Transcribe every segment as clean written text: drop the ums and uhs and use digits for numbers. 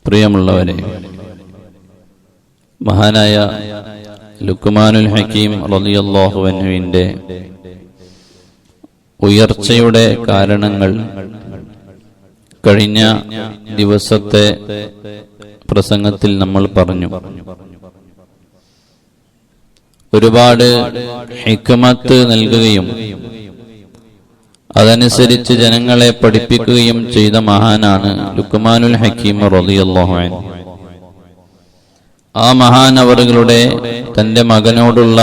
പ്രിയമുള്ളവരെ, മഹാനായ ലുക്മാനുൽ ഹക്കീം റളിയല്ലാഹു അൻഹുവിന്റെ ഉയർച്ചയുടെ കാരണങ്ങൾ കഴിഞ്ഞ ദിവസത്തെ പ്രസംഗത്തിൽ നമ്മൾ പറഞ്ഞു. ഒരുപാട് ഹിക്മത്ത് നൽകുകയും അതനുസരിച്ച് ജനങ്ങളെ പഠിപ്പിക്കുകയും ചെയ്ത മഹാനാണ് ലുക്മാനുൽ ഹക്കീം റളിയല്ലാഹു അൻഹു. ആ മഹാനവറുകളുടെ തന്റെ മകനോടുള്ള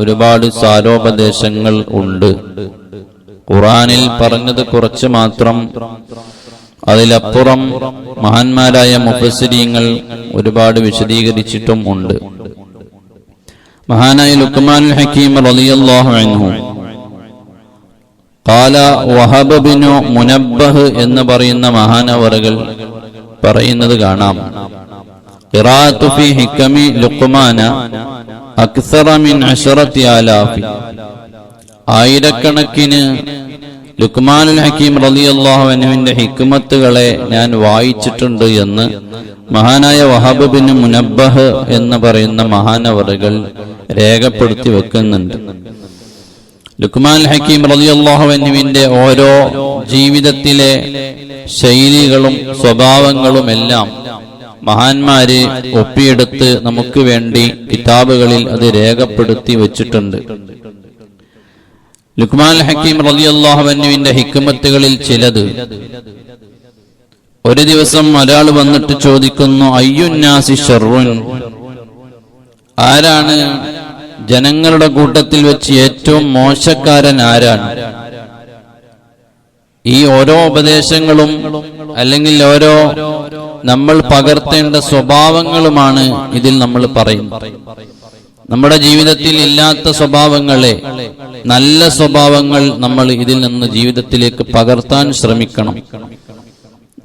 ഒരുപാട് സാരോപദേശങ്ങൾ ഉണ്ട്. ഖുർആനിൽ പറഞ്ഞത് കുറച്ച് മാത്രം, അതിലപ്പുറം മഹാന്മാരായ മുഫസ്സിരീങ്ങൾ ഒരുപാട് വിശദീകരിച്ചിട്ടും ഉണ്ട്. മഹാനായ ലുക്മാനുൽ ഹക്കീം റളിയല്ലാഹു അൻഹു ഖാല വഹബ് ബിനു മുനബ്ബഹ് എന്ന് പറയുന്ന മഹാനവറുകൾ പറയുന്നത് കാണാം. ഖിറാഅത്തു ഫീ ഹിക്കമി ലുക്മാന അക്സറ മിൻ 10,000. ആയിരക്കണക്കിന് ലുക്മാനുൽ ഹക്കീം റളിയല്ലാഹു അൻഹുവിന്റെ ഹിക്മത്തുകളെ ഞാൻ വായിച്ചിട്ടുണ്ട് എന്ന് മഹാനായ വഹബ് ബിൻ മുനബ്ബഹ് എന്ന് പറയുന്ന മഹാനവറുകൾ രേഖപ്പെടുത്തി വെക്കുന്നുണ്ട്. ലുക്മാനുൽ ഹക്കീം റളിയല്ലാഹു അൻഹുവിന്റെ ഓരോ ജീവിതത്തിലെ ശൈലികളും സ്വഭാവങ്ങളും എല്ലാം മഹാന്മാര് ഒപ്പിയെടുത്ത് നമുക്ക് വേണ്ടി കിതാബുകളിൽ അത് രേഖപ്പെടുത്തി വെച്ചിട്ടുണ്ട്. ലുക്മാനുൽ ഹക്കീം റളിയല്ലാഹു അൻഹുവിന്റെ ഹിക്മത്തുകളിൽ ചിലത്, ഒരു ദിവസം ഒരാൾ വന്നിട്ട് ചോദിക്കുന്നു, അയ്യുന്നാസി ശർറുൻ, ആരാണ് ജനങ്ങളുടെ കൂട്ടത്തിൽ വെച്ച് ഏറ്റവും മോശക്കാരൻ ആരാണ്? ഈ ഓരോ ഉപദേശങ്ങളും അല്ലെങ്കിൽ ഓരോ നമ്മൾ പകർത്തേണ്ട സ്വഭാവങ്ങളുമാണ് ഇതിൽ നമ്മൾ പറയുന്നത്. നമ്മുടെ ജീവിതത്തിൽ ഇല്ലാത്ത സ്വഭാവങ്ങളെ, നല്ല സ്വഭാവങ്ങൾ നമ്മൾ ഇതിൽ നിന്ന് ജീവിതത്തിലേക്ക് പകർത്താൻ ശ്രമിക്കണം.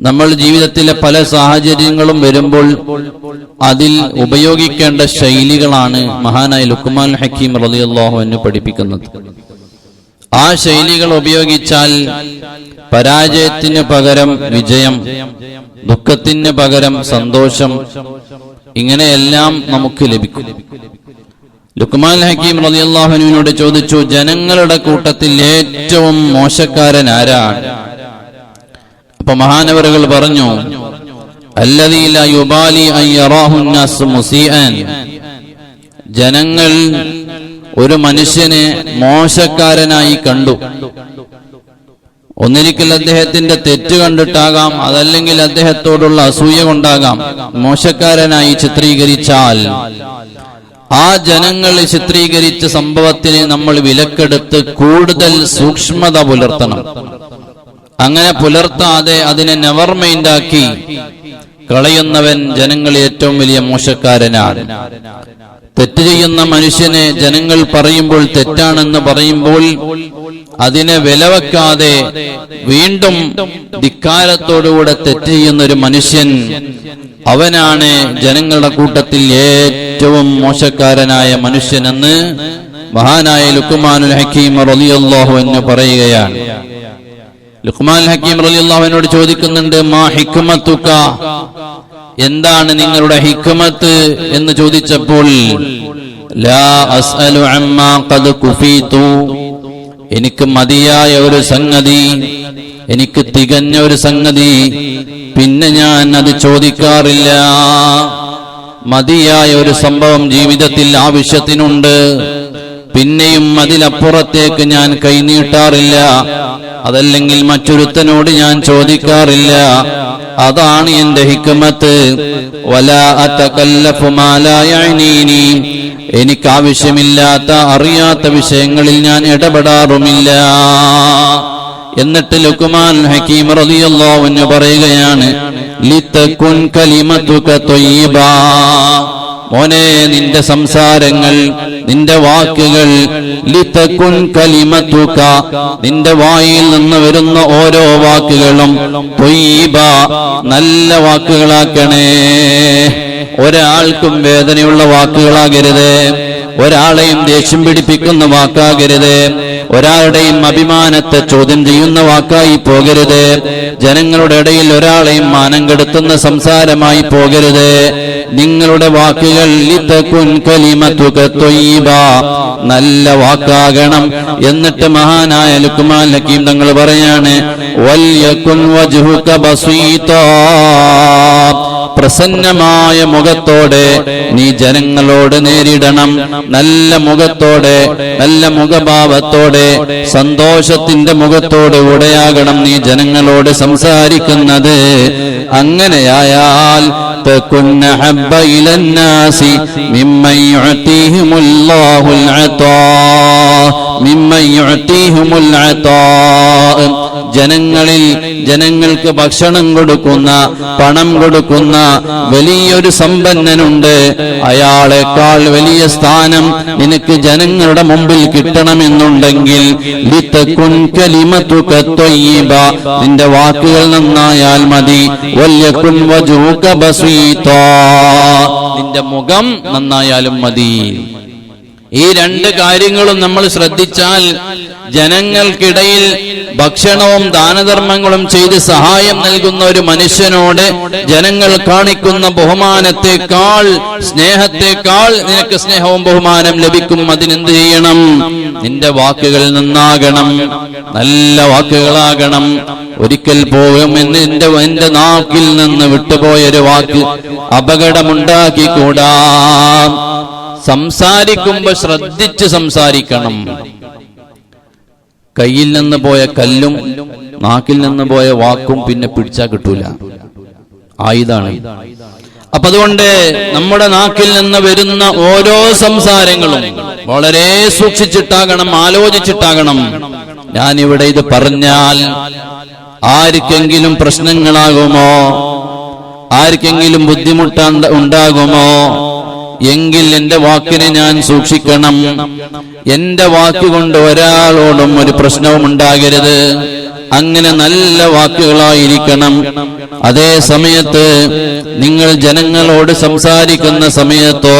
നമ്മൾ ജീവിതത്തിലെ പല സാഹചര്യങ്ങളും വരുമ്പോൾ അതിൽ ഉപയോഗിക്കേണ്ട ശൈലികളാണ് മഹാനായ ലുക്മാനുൽ ഹക്കീം റളിയല്ലാഹു അൻഹു പഠിപ്പിക്കുന്നത്. ആ ശൈലികൾ ഉപയോഗിച്ചാൽ പരാജയത്തിന് പകരം വിജയം, ദുഃഖത്തിന് പകരം സന്തോഷം, ഇങ്ങനെയെല്ലാം നമുക്ക് ലഭിക്കും. ലുക്മാനുൽ ഹക്കീം റളിയല്ലാഹു അൻഹുവിനോട് ചോദിച്ചു, ജനങ്ങളുടെ കൂട്ടത്തിൽ ഏറ്റവും മോശക്കാരൻ ആരാണ്? അപ്പൊ മഹാനവറുകൾ പറഞ്ഞു, അല്ലദീ ലാ യുബാലി അൻ യറാഹു അന്നാസ് മുസീഅൻ, ജനങ്ങൾ ഒരു മനുഷ്യനെ മോശക്കാരനായി കണ്ടു. ഒന്നിരിക്കൽ അദ്ദേഹത്തിന്റെ തെറ്റ് കണ്ടിട്ടാകാം, അതല്ലെങ്കിൽ അദ്ദേഹത്തോടുള്ള അസൂയ കൊണ്ടാകാം മോശക്കാരനായി ചിത്രീകരിച്ചാൽ, ആ ജനങ്ങൾ ചിത്രീകരിച്ച സംഭവത്തിന് നമ്മൾ വിലക്കെടുത്ത് കൂടുതൽ സൂക്ഷ്മത പുലർത്തണം. അങ്ങനെ പുലർത്താതെ അതിനെ നെവർ മൈൻഡാക്കി കളയുന്നവൻ ജനങ്ങൾ ഏറ്റവും വലിയ മോശക്കാരനാണ്. തെറ്റ് ചെയ്യുന്ന മനുഷ്യനെ ജനങ്ങൾ പറയുമ്പോൾ, തെറ്റാണെന്ന് പറയുമ്പോൾ അതിനെ വിലവെക്കാതെ വീണ്ടും ധിക്കാരത്തോടുകൂടെ തെറ്റ് ചെയ്യുന്ന ഒരു മനുഷ്യൻ, അവനാണ് ജനങ്ങളുടെ കൂട്ടത്തിൽ ഏറ്റവും മോശക്കാരനായ മനുഷ്യനെന്ന് മഹാനായ ലുക്മാനുൽ ഹക്കീം റളിയല്ലാഹു അൻഹു പറയുകയാണ്. ലുക്മാനുൽ ഹക്കീം റളിയല്ലാഹു അൻഹുവോട് ചോദിക്കുന്നുണ്ട്, മാ ഹിക്മതുക, എന്താണ് നിങ്ങളുടെ ഹിക്മത്ത് എന്ന് ചോദിച്ചപ്പോൾ, ലാ അസ്അലു അമ്മാ ഖദ് കുഫീതു, എനിക്ക് മതിയായ ഒരു സംഗതി, എനിക്ക് തികഞ്ഞ ഒരു സംഗതി പിന്നെ ഞാൻ അത് ചോദിക്കാറില്ല. മതിയായ ഒരു സംഭവം ജീവിതത്തിൽ ആവശ്യത്തിനുണ്ട്, പിന്നെയും അതിലപ്പുറത്തേക്ക് ഞാൻ കൈനീട്ടാറില്ല, അതല്ലെങ്കിൽ മറ്റൊരുത്തനോട് ഞാൻ ചോദിക്കാറില്ല. അതാണ് എന്റെ ഹിക്മത്ത്. വലാ അതകല്ലഫു മാ ലാ യഅനീനി, എനിക്ക് ആവശ്യമില്ലാത്ത അറിയാത്ത വിഷയങ്ങളിൽ ഞാൻ ഇടപെടാറുമില്ല. എന്നിട്ട് ലുക്മാനുൽ ഹക്കീം റളിയല്ലാഹു അൻഹു പറയുകയാണ്, ലിതകുൻ കലിമതുക ത്വയ്യിബാ, മോനെ നിന്റെ സംസാരങ്ങൾ, നിന്റെ വാക്കുകൾ, ലിതകുൻ കലിമതുക, നിന്റെ വായിൽ നിന്ന് വരുന്ന ഓരോ വാക്കുകളും ത്വയ്യിബ, നല്ല വാക്കുകളാക്കണേ. ഒരാൾക്കും വേദനയുള്ള വാക്കുകളാകരുത്, ഒരാളെയും ദേഷ്യം പിടിപ്പിക്കുന്ന വാക്കാകരുത്, ഒരാളുടെയും അഭിമാനത്തെ ചോദ്യം ചെയ്യുന്ന വാക്കായി പോകരുത്, ജനങ്ങളുടെ ഇടയിൽ ഒരാളെയും മാനം കെടുത്തുന്ന സംസാരമായി പോകരുത്. നിങ്ങളുടെ വാക്കുകൾ ലിതകുൻ കലിമതുക ത്വയ്യിബ, നല്ല വാക്കാകണം. എന്നിട്ട് മഹാനായ ലുക്മാൻ ഹകീം തങ്ങൾ പറയാണ്, വൽയകുൻ വജ്ഹുക ബസീതാ, പ്രസന്നമായ മുഖത്തോടെ നീ ജനങ്ങളോട് നേരിടണം. നല്ല മുഖത്തോടെ, നല്ല മുഖഭാവത്തോടെ, സന്തോഷത്തിന്റെ മുഖത്തോടെ കൂടെയാകണം നീ ജനങ്ങളോട് സംസാരിക്കുന്നത്. അങ്ങനെയായാൽ തകുന്ന ഹബ്ബ ഇലന്നാസി മിമ്മൻ യുഅതീഹിമുല്ലാഹുൽ അതാ, മിമ്മൻ യുഅതീഹിമുൽ അതാ, ജനങ്ങൾക്ക് ഭക്ഷണം കൊടുക്കുന്ന, പണം കൊടുക്കുന്ന വലിയൊരു സമ്പന്നനുണ്ട്. അയാളെക്കാൾ വലിയ സ്ഥാനം നിനക്ക് ജനങ്ങളുടെ മുമ്പിൽ കിട്ടണമെന്നുണ്ടെങ്കിൽ ലിതകുൻ കലിമതുക ത്വയ്യിബ, നിന്റെ വാക്കുകൾ നന്നായാൽ മതി. വൽയകുൻ വജ്ഹുക ബസീതാ, നിന്റെ മുഖം നന്നായാലും മതി. ഈ രണ്ട് കാര്യങ്ങളും നമ്മൾ ശ്രദ്ധിച്ചാൽ ജനങ്ങൾക്കിടയിൽ ഭക്ഷണവും ദാനധർമ്മങ്ങളും ചെയ്ത് സഹായം നൽകുന്ന ഒരു മനുഷ്യനോട് ജനങ്ങൾ കാണിക്കുന്ന ബഹുമാനത്തെക്കാൾ, സ്നേഹത്തെക്കാൾ നിനക്ക് സ്നേഹവും ബഹുമാനം ലഭിക്കും. അതിനെന്ത് ചെയ്യണം? നിന്റെ വാക്കുകൾ നന്നാകണം, നല്ല വാക്കുകളാകണം. ഒരിക്കൽ പോകുമെന്ന് എന്റെ നാക്കിൽ നിന്ന് വിട്ടുപോയൊരു വാക്ക് അപകടമുണ്ടാക്കിക്കൂടാ. സംസാരിക്കുമ്പോ ശ്രദ്ധിച്ച് സംസാരിക്കണം. കയ്യിൽ നിന്ന് പോയ കല്ലും നാക്കിൽ നിന്ന് പോയ വാക്കും പിന്നെ പിടിച്ചാൽ കിട്ടൂല, ആയുധാണ്. അപ്പൊ അതുകൊണ്ട് നമ്മുടെ നാക്കിൽ നിന്ന് വരുന്ന ഓരോ സംസാരങ്ങളും വളരെ സൂക്ഷിച്ചിട്ടാകണം, ആലോചിച്ചിട്ടാകണം. ഞാനിവിടെ ഇത് പറഞ്ഞാൽ ആർക്കെങ്കിലും പ്രശ്നങ്ങളാകുമോ, ആർക്കെങ്കിലും ബുദ്ധിമുട്ടുണ്ടാകുമോ എങ്കിൽ എന്റെ വാക്കിനെ ഞാൻ സൂക്ഷിക്കണം. എന്റെ വാക്കുകൊണ്ട് ഒരാളോടും ഒരു പ്രശ്നവും ഉണ്ടാകരുത്. അങ്ങനെ നല്ല വാക്കുകളായിരിക്കണം. അതേ സമയത്ത് നിങ്ങൾ ജനങ്ങളോട് സംസാരിക്കുന്ന സമയത്തോ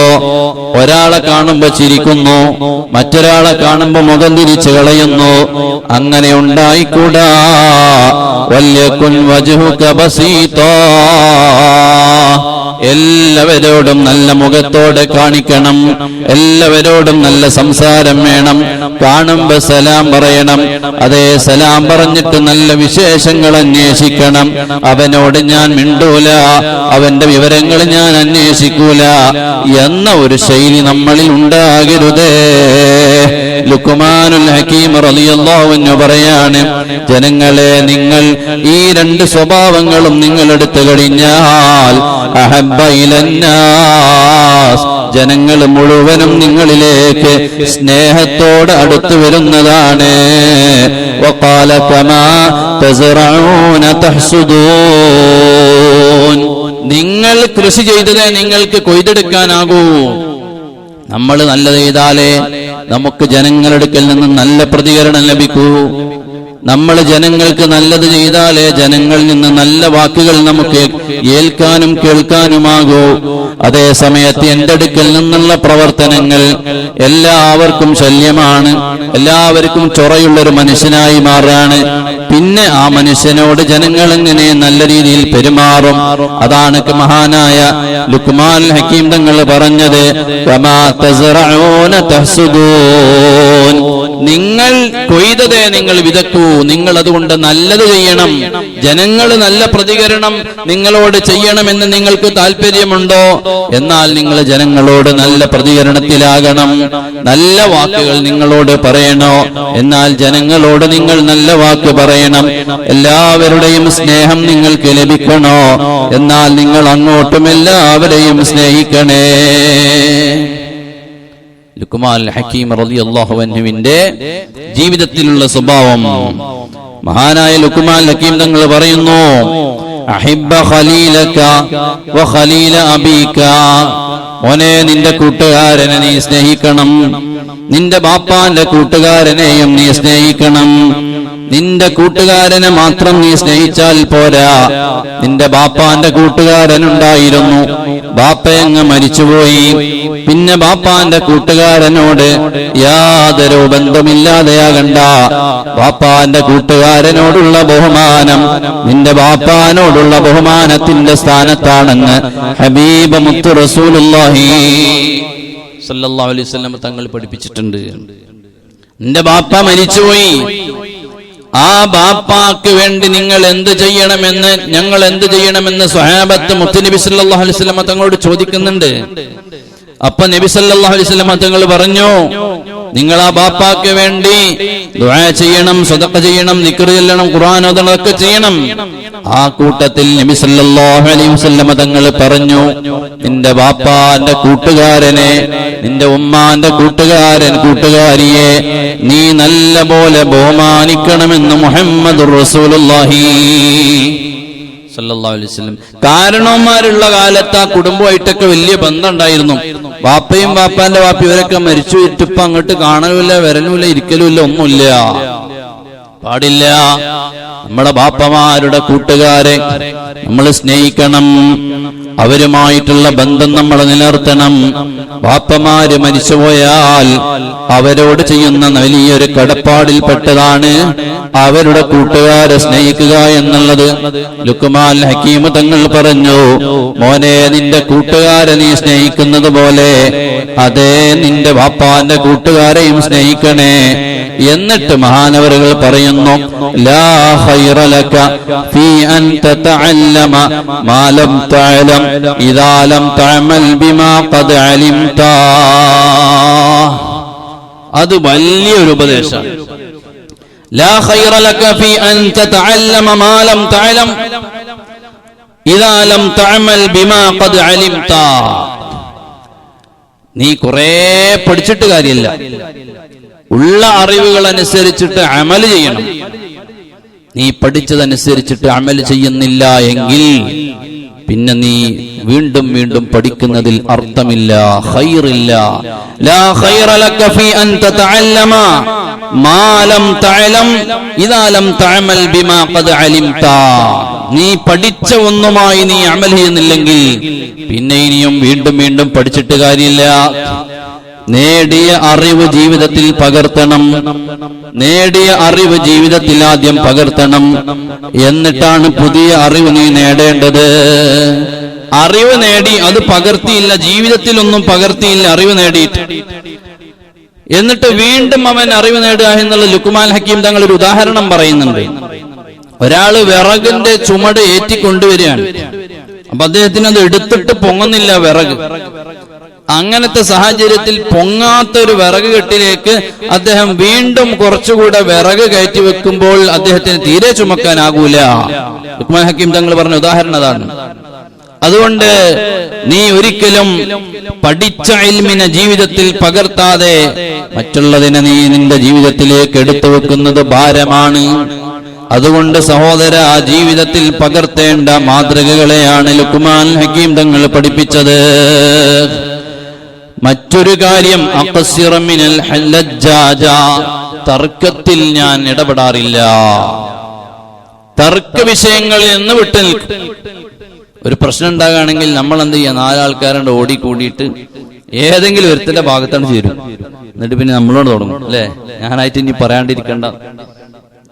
ഒരാളെ കാണുമ്പോ ചിരിക്കുന്നു, മറ്റൊരാളെ കാണുമ്പോ മുഖം തിരിച്ചു കളയുന്നു, അങ്ങനെ ഉണ്ടായിക്കൂടാ. വല്യകുൻ വജ്ഹുക ബസീതാ, എല്ലാവരോടും നല്ല മുഖത്തോടെ കാണിക്കണം, എല്ലാവരോടും നല്ല സംസാരം വേണം. കാണുമ്പോ സലാം പറയണം. അതേ സലാം പറഞ്ഞിട്ട് നല്ല വിശേഷങ്ങൾ അന്വേഷിക്കണം. അവനോട് ഞാൻ മിണ്ടൂല, അവന്റെ വിവരങ്ങൾ ഞാൻ അന്വേഷിക്കൂല എന്ന ഒരു ശൈലി നമ്മളിൽ ഉണ്ടാകരുതേ. ലുക്മാനുൽ ഹകീം റളിയല്ലാഹു അൻഹു പറയാണ്, ജനങ്ങളെ, നിങ്ങൾ ഈ രണ്ട് സ്വഭാവങ്ങളും നിങ്ങൾ എടുത്തു കഴിഞ്ഞാൽ അഹബ്ബ ഇലന്നാസ്, ജനങ്ങൾ മുഴുവനും നിങ്ങളിലേക്ക് സ്നേഹത്തോട് അടുത്തു വരുന്നതാണ്. വഖാല കമാ തസ്റഊന തഹ്സുദൂൻ, നിങ്ങൾ കൃഷി ചെയ്തതേ നിങ്ങൾക്ക് കൊയ്തെടുക്കാനാകൂ. നമ്മൾ നല്ലത് ചെയ്താലേ നമുക്ക് ജനങ്ങളുടെ അടുക്കൽ നിന്ന് നല്ല പ്രതികരണം ലഭിക്കൂ. നമ്മൾ ജനങ്ങൾക്ക് നല്ലത് ചെയ്താലേ ജനങ്ങളിൽ നിന്ന് നല്ല വാക്കുകൾ നമുക്ക് ഏൽക്കാനും കേൾക്കാനുമാകൂ. അതേ സമയത്ത് എന്റെ അടുക്കൽ നിന്നുള്ള പ്രവർത്തനങ്ങൾ എല്ലാവർക്കും ശല്യമാണ്, എല്ലാവർക്കും ചൊറയുള്ളൊരു മനുഷ്യനായി മാറാണ്. പിന്നെ ആ മനുഷ്യനോട് ജനങ്ങൾ എങ്ങനെ നല്ല രീതിയിൽ പെരുമാറും? അതാണ് മഹാനായ ലുക്മാൻ ഹകീം തങ്ങൾ പറഞ്ഞത്, കമാ തസ്റഊന തഹ്സുദൂൻ, നിങ്ങൾ കൊയ്തതേ നിങ്ങൾ വിതക്കൂ. നിങ്ങൾ അതുകൊണ്ട് നല്ലത് ചെയ്യണം. ജനങ്ങൾ നല്ല പ്രതികരണം നിങ്ങളോട് ചെയ്യണമെന്ന് നിങ്ങൾക്ക് താല്പര്യമുണ്ടോ? എന്നാൽ നിങ്ങൾ ജനങ്ങളോട് നല്ല പ്രതികരണത്തിലാകണം. നല്ല വാക്കുകൾ നിങ്ങളോട് പറയണോ? എന്നാൽ ജനങ്ങളോട് നിങ്ങൾ നല്ല വാക്ക് പറയണം. എല്ലാവരുടെയും സ്നേഹം നിങ്ങൾക്ക് ലഭിക്കണോ? എന്നാൽ നിങ്ങൾ അങ്ങോട്ടും എല്ലാവരെയും സ്നേഹിക്കണേ. ലുക്മാൻ ഹകീം റളിയല്ലാഹു അൻഹുവിന്റെ ജീവിതത്തിലുള്ള സ്വഭാവം മഹാനായ ലുക്മാൻ ഹകീം തങ്ങൾ പറയുന്നു, അഹിബ്ബ ഖലീലക വ ഖലീല അബീക, മോനെ നിന്റെ കൂട്ടുകാരനെ നീ സ്നേഹിക്കണം, നിന്റെ ബാപ്പാന്റെ കൂട്ടുകാരനെയും നീ സ്നേഹിക്കണം. നിന്റെ കൂട്ടുകാരനെ മാത്രം നീ സ്നേഹിച്ചാൽ പോരാ. നിന്റെ ബാപ്പാന്റെ കൂട്ടുകാരനുണ്ടായിരുന്നു, ബാപ്പയങ്ങ് മരിച്ചുപോയി. പിന്നെ ബാപ്പാന്റെ കൂട്ടുകാരനോട് യാതൊരു ബന്ധമില്ലാതെയാകണ്ട. ബാപ്പാന്റെ കൂട്ടുകാരനോടുള്ള ബഹുമാനം നിന്റെ ബാപ്പാനോടുള്ള ബഹുമാനത്തിന്റെ സ്ഥാനത്താണെന്ന് ഹബീബ് മുത്തു റസൂലുള്ളാഹി സല്ലല്ലാഹു അലൈഹി വസല്ലം തങ്ങൾ പഠിപ്പിച്ചിട്ടുണ്ട്. നിന്റെ ബാപ്പ മരിച്ചുപോയി, ആ ബാപ്പാക്ക് വേണ്ടി നിങ്ങൾ എന്ത് ചെയ്യണമെന്ന്, ഞങ്ങൾ എന്ത് ചെയ്യണമെന്ന് സ്വഹാബത്ത് മുത്തുനബി സല്ലല്ലാഹു അലൈഹി വസല്ലം തങ്ങളോട് ചോദിക്കുന്നുണ്ട്. അപ്പൊ നബി സല്ലല്ലാഹു അലൈഹി വസല്ലം തങ്ങൾ പറഞ്ഞു, നിങ്ങൾ ആ ബാപ്പാക്ക് വേണ്ടി ദുആ ചെയ്യണം, സദഖ ചെയ്യണം, ദിക്ർ ചൊല്ലണം, ഖുർആൻ ഓതണം, ഒക്കെ ചെയ്യണം. ആ കൂട്ടത്തിൽ നബി സല്ലല്ലാഹു അലൈഹി വസല്ലം തങ്ങൾ പറഞ്ഞു, നിന്റെ ബാപ്പാന്റെ കൂട്ടുകാരനെ, നിന്റെ ഉമ്മാന്റെ കൂട്ടുകാരിയെ നീ നല്ല പോലെ ബഹുമാനിക്കണമെന്ന് മുഹമ്മദുർ റസൂലുള്ളാഹി സല്ലല്ലാഹു അലൈഹി വസല്ലം. കാരണവന്മാരുള്ള കാലത്ത് ആ കുടുംബമായിട്ടൊക്കെ വലിയ ബന്ധം ഉണ്ടായിരുന്നു. ബാപ്പയും ബാപ്പാന്റെ ബാപ്പയും ഇവരൊക്കെ മരിച്ചു ഇട്ടിപ്പോ അങ്ങോട്ട് കാണലുമില്ല, വരലുമില്ല, ഇരിക്കലുമില്ല, ഒന്നുമില്ല. പാടില്ല. നമ്മുടെ ബാപ്പമാരുടെ കൂട്ടുകാരെ നമ്മൾ സ്നേഹിക്കണം, അവരുമായിട്ടുള്ള ബന്ധം നമ്മൾ നിലനിർത്തണം. ബാപ്പമാര് മരിച്ചുപോയാൽ അവരോട് ചെയ്യുന്ന വലിയൊരു കടപ്പാടിൽപ്പെട്ടതാണ് അവരുടെ കൂട്ടുകാരെ സ്നേഹിക്കുക എന്നുള്ളത്. ലുക്മാൻ ഹക്കീം തങ്ങൾ പറഞ്ഞു, മോനെ, നിന്റെ കൂട്ടുകാരെ നീ സ്നേഹിക്കുന്നത് പോലെ അതേ നിന്റെ ബാപ്പാന്റെ കൂട്ടുകാരെയും സ്നേഹിക്കണേ. എന്നിട്ട് മഹാനവറുകൾ പറയുന്നു, ലാ ഖൈറ ലക ഫീ അൻ തതഅല്ലമ മാ ലം തഅലം ഇദാ ലം തഅമൽ ബിമാ ഖദ് അലിംത. അത് വലിയൊരു ഉപദേശമാണ്. ലാ ഖൈറ ലക ഫീ അൻ തതഅല്ലമ മാ ലം തഅലം ഇദാ ലം തഅമൽ ബിമാ ഖദ് അലിംത. നീ കുറേ പഠിച്ചിട്ട് കാര്യമില്ല, ഉള്ള അറിവുകൾ അനുസരിച്ചിട്ട് അമല് ചെയ്യണം. നീ പഠിച്ചതനുസരിച്ചിട്ട് അമല് ചെയ്യുന്നില്ല എങ്കിൽ പിന്നെ നീ വീണ്ടും വീണ്ടും പഠിക്കുന്നതിൽ അർത്ഥമില്ല, ഖൈറില്ല. ലാ ഖൈറ ലക ഫീ അൻ തതഅല്ലമ മാ ലം തഅലം ഇദാ ലം തഅമൽ ബിമാ ഖദ് അലിംത. നീ പഠിച്ച ഒന്നുമായി നീ അമൽ ചെയ്യുന്നില്ലെങ്കിൽ പിന്നെ ഇനിയും വീണ്ടും വീണ്ടും പഠിച്ചിട്ട് കാര്യമില്ല. നേടിയ അറിവ് ജീവിതത്തിൽ പകർത്തണം. നേടിയ അറിവ് ജീവിതത്തിൽ ആദ്യം പകർത്തണം, എന്നിട്ടാണ് പുതിയ അറിവ് നീ നേടേണ്ടത്. അറിവ് നേടി അത് പകർത്തിയില്ല, ജീവിതത്തിലൊന്നും പകർത്തിയില്ല, അറിവ് നേടിയിട്ട് എന്നിട്ട് വീണ്ടും അവൻ അറിവ് നേടുക എന്നുള്ള ലുക്മാൻ ഹക്കീം തങ്ങൾ ഒരു ഉദാഹരണം പറയുന്നുണ്ട്. ഒരാള് വിറകിന്റെ ചുമട് ഏറ്റിക്കൊണ്ടുവരികയാണ്. അപ്പൊ അദ്ദേഹത്തിന് അത് എടുത്തിട്ട് പൊങ്ങുന്നില്ല വിറക്. അങ്ങനത്തെ സാഹചര്യത്തിൽ പൊങ്ങാത്തൊരു വിറക് കെട്ടിലേക്ക് അദ്ദേഹം വീണ്ടും കുറച്ചുകൂടെ വിറക് കയറ്റി വെക്കുമ്പോൾ അദ്ദേഹത്തിന് തീരെ ചുമക്കാനാകൂല. ലുക്മാൻ ഹക്കീം തങ്ങൾ പറഞ്ഞ ഉദാഹരണം അതാണ്. അതുകൊണ്ട് നീ ഒരിക്കലും പഠിച്ച ഇൽമിനെ ജീവിതത്തിൽ പകർത്താതെ മറ്റുള്ളതിനെ നീ നിന്റെ ജീവിതത്തിലേക്ക് എടുത്തു വെക്കുന്നത് ഭാരമാണ്. അതുകൊണ്ട് സഹോദര, ജീവിതത്തിൽ പകർത്തേണ്ട മാതൃകകളെയാണ് ലുക്മാൻ ഹക്കീം തങ്ങൾ പഠിപ്പിച്ചത്. മറ്റൊരു കാര്യം, അഖ്സിറ മിനൽ ഹല്ലജാജ, തർക്കത്തിൽ ഞാൻ ഇടപെടാറില്ല. തർക്ക വിഷയങ്ങളിൽ നിന്ന് വിട്ടു നിൽക്കും. ഒരു പ്രശ്നം ഉണ്ടാകുകയാണെങ്കിൽ നമ്മൾ എന്ത് ചെയ്യുക, നാലാൾക്കാരുടെ ഓടിക്കൂടിയിട്ട് ഏതെങ്കിലും ഒരുത്തിന്റെ ഭാഗത്താണ് ചേരും. എന്നിട്ട് പിന്നെ നമ്മളോട് തുടങ്ങും, അല്ലെ, ഞാനായിട്ട് ഇനി പറയാണ്ടിരിക്കണ്ട.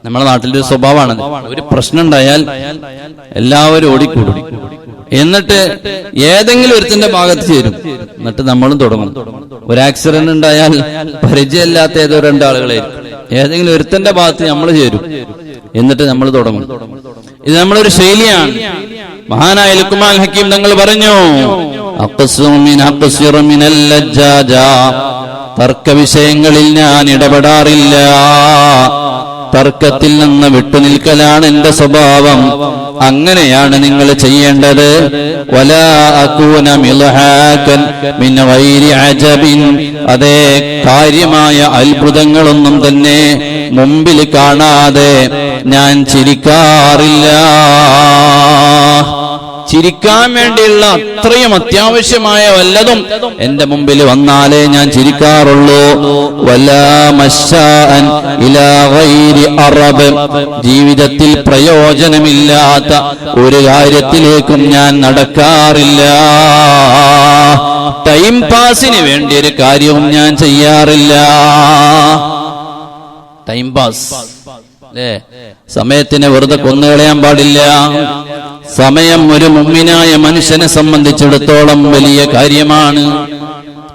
നമ്മുടെ നാട്ടിലൊരു സ്വഭാവമാണ്. ഒരു പ്രശ്നം ഉണ്ടായാൽ എല്ലാവരും ഓടിക്കൂടും, എന്നിട്ട് ഏതെങ്കിലും ഒരുത്തിന്റെ ഭാഗത്ത് ചേരും, എന്നിട്ട് നമ്മളും തുടങ്ങും. ഒരു ആക്സിഡന്റ് ഉണ്ടായാൽ പരിചയമില്ലാത്ത ഏതോ രണ്ടാളുകളായിരിക്കും, ഏതെങ്കിലും ഒരുത്തന്റെ ഭാഗത്ത് നമ്മൾ ചേരും, എന്നിട്ട് നമ്മൾ തുടങ്ങും. ഇത് നമ്മളൊരു ശൈലിയാണ്. മഹാനായ ലുക്മാൻ ഹക്കീം തങ്ങൾ പറഞ്ഞു, തർക്ക വിഷയങ്ങളിൽ ഞാൻ ഇടപെടാറില്ല. തർക്കത്തിൽ നിന്ന് വിട്ടുനിൽക്കലാണ് എന്റെ സ്വഭാവം. അങ്ങനെയാണ് നിങ്ങൾ ചെയ്യേണ്ടത്. വലാ അകൂന മിൽഹാകൻ മിൻ ഗൈരി അജബിൻ, അതേ കാര്യമായ അത്ഭുതങ്ങളൊന്നും തന്നെ മുമ്പിൽ കാണാതെ ഞാൻ ചിരിക്കാറില്ല. ചിരിക്കാൻ വേണ്ടിയുള്ള അത്രയും അത്യാവശ്യമായ വല്ലതും എന്റെ മുമ്പിൽ വന്നാലേ ഞാൻ ചിരിക്കാറുള്ളൂ. വലാ മശ്ശാഅൻ ഇലാ ഗൈരി അറബ്, ജീവിതത്തിൽ പ്രയോജനമില്ലാത്ത ഒരു കാര്യത്തിലേക്കും ഞാൻ നടക്കാറില്ല. ടൈം പാസിന് വേണ്ടി ഒരു കാര്യവും ഞാൻ ചെയ്യാറില്ല. ടൈം പാസ് അല്ലേ? സമയത്തിനെ വെറുതെ കൊന്നുകളയാൻ പാടില്ല. സമയം ഒരു മുഅ്മിനായ മനുഷ്യനെ സംബന്ധിച്ചിടത്തോളം വലിയ കാര്യമാണ്.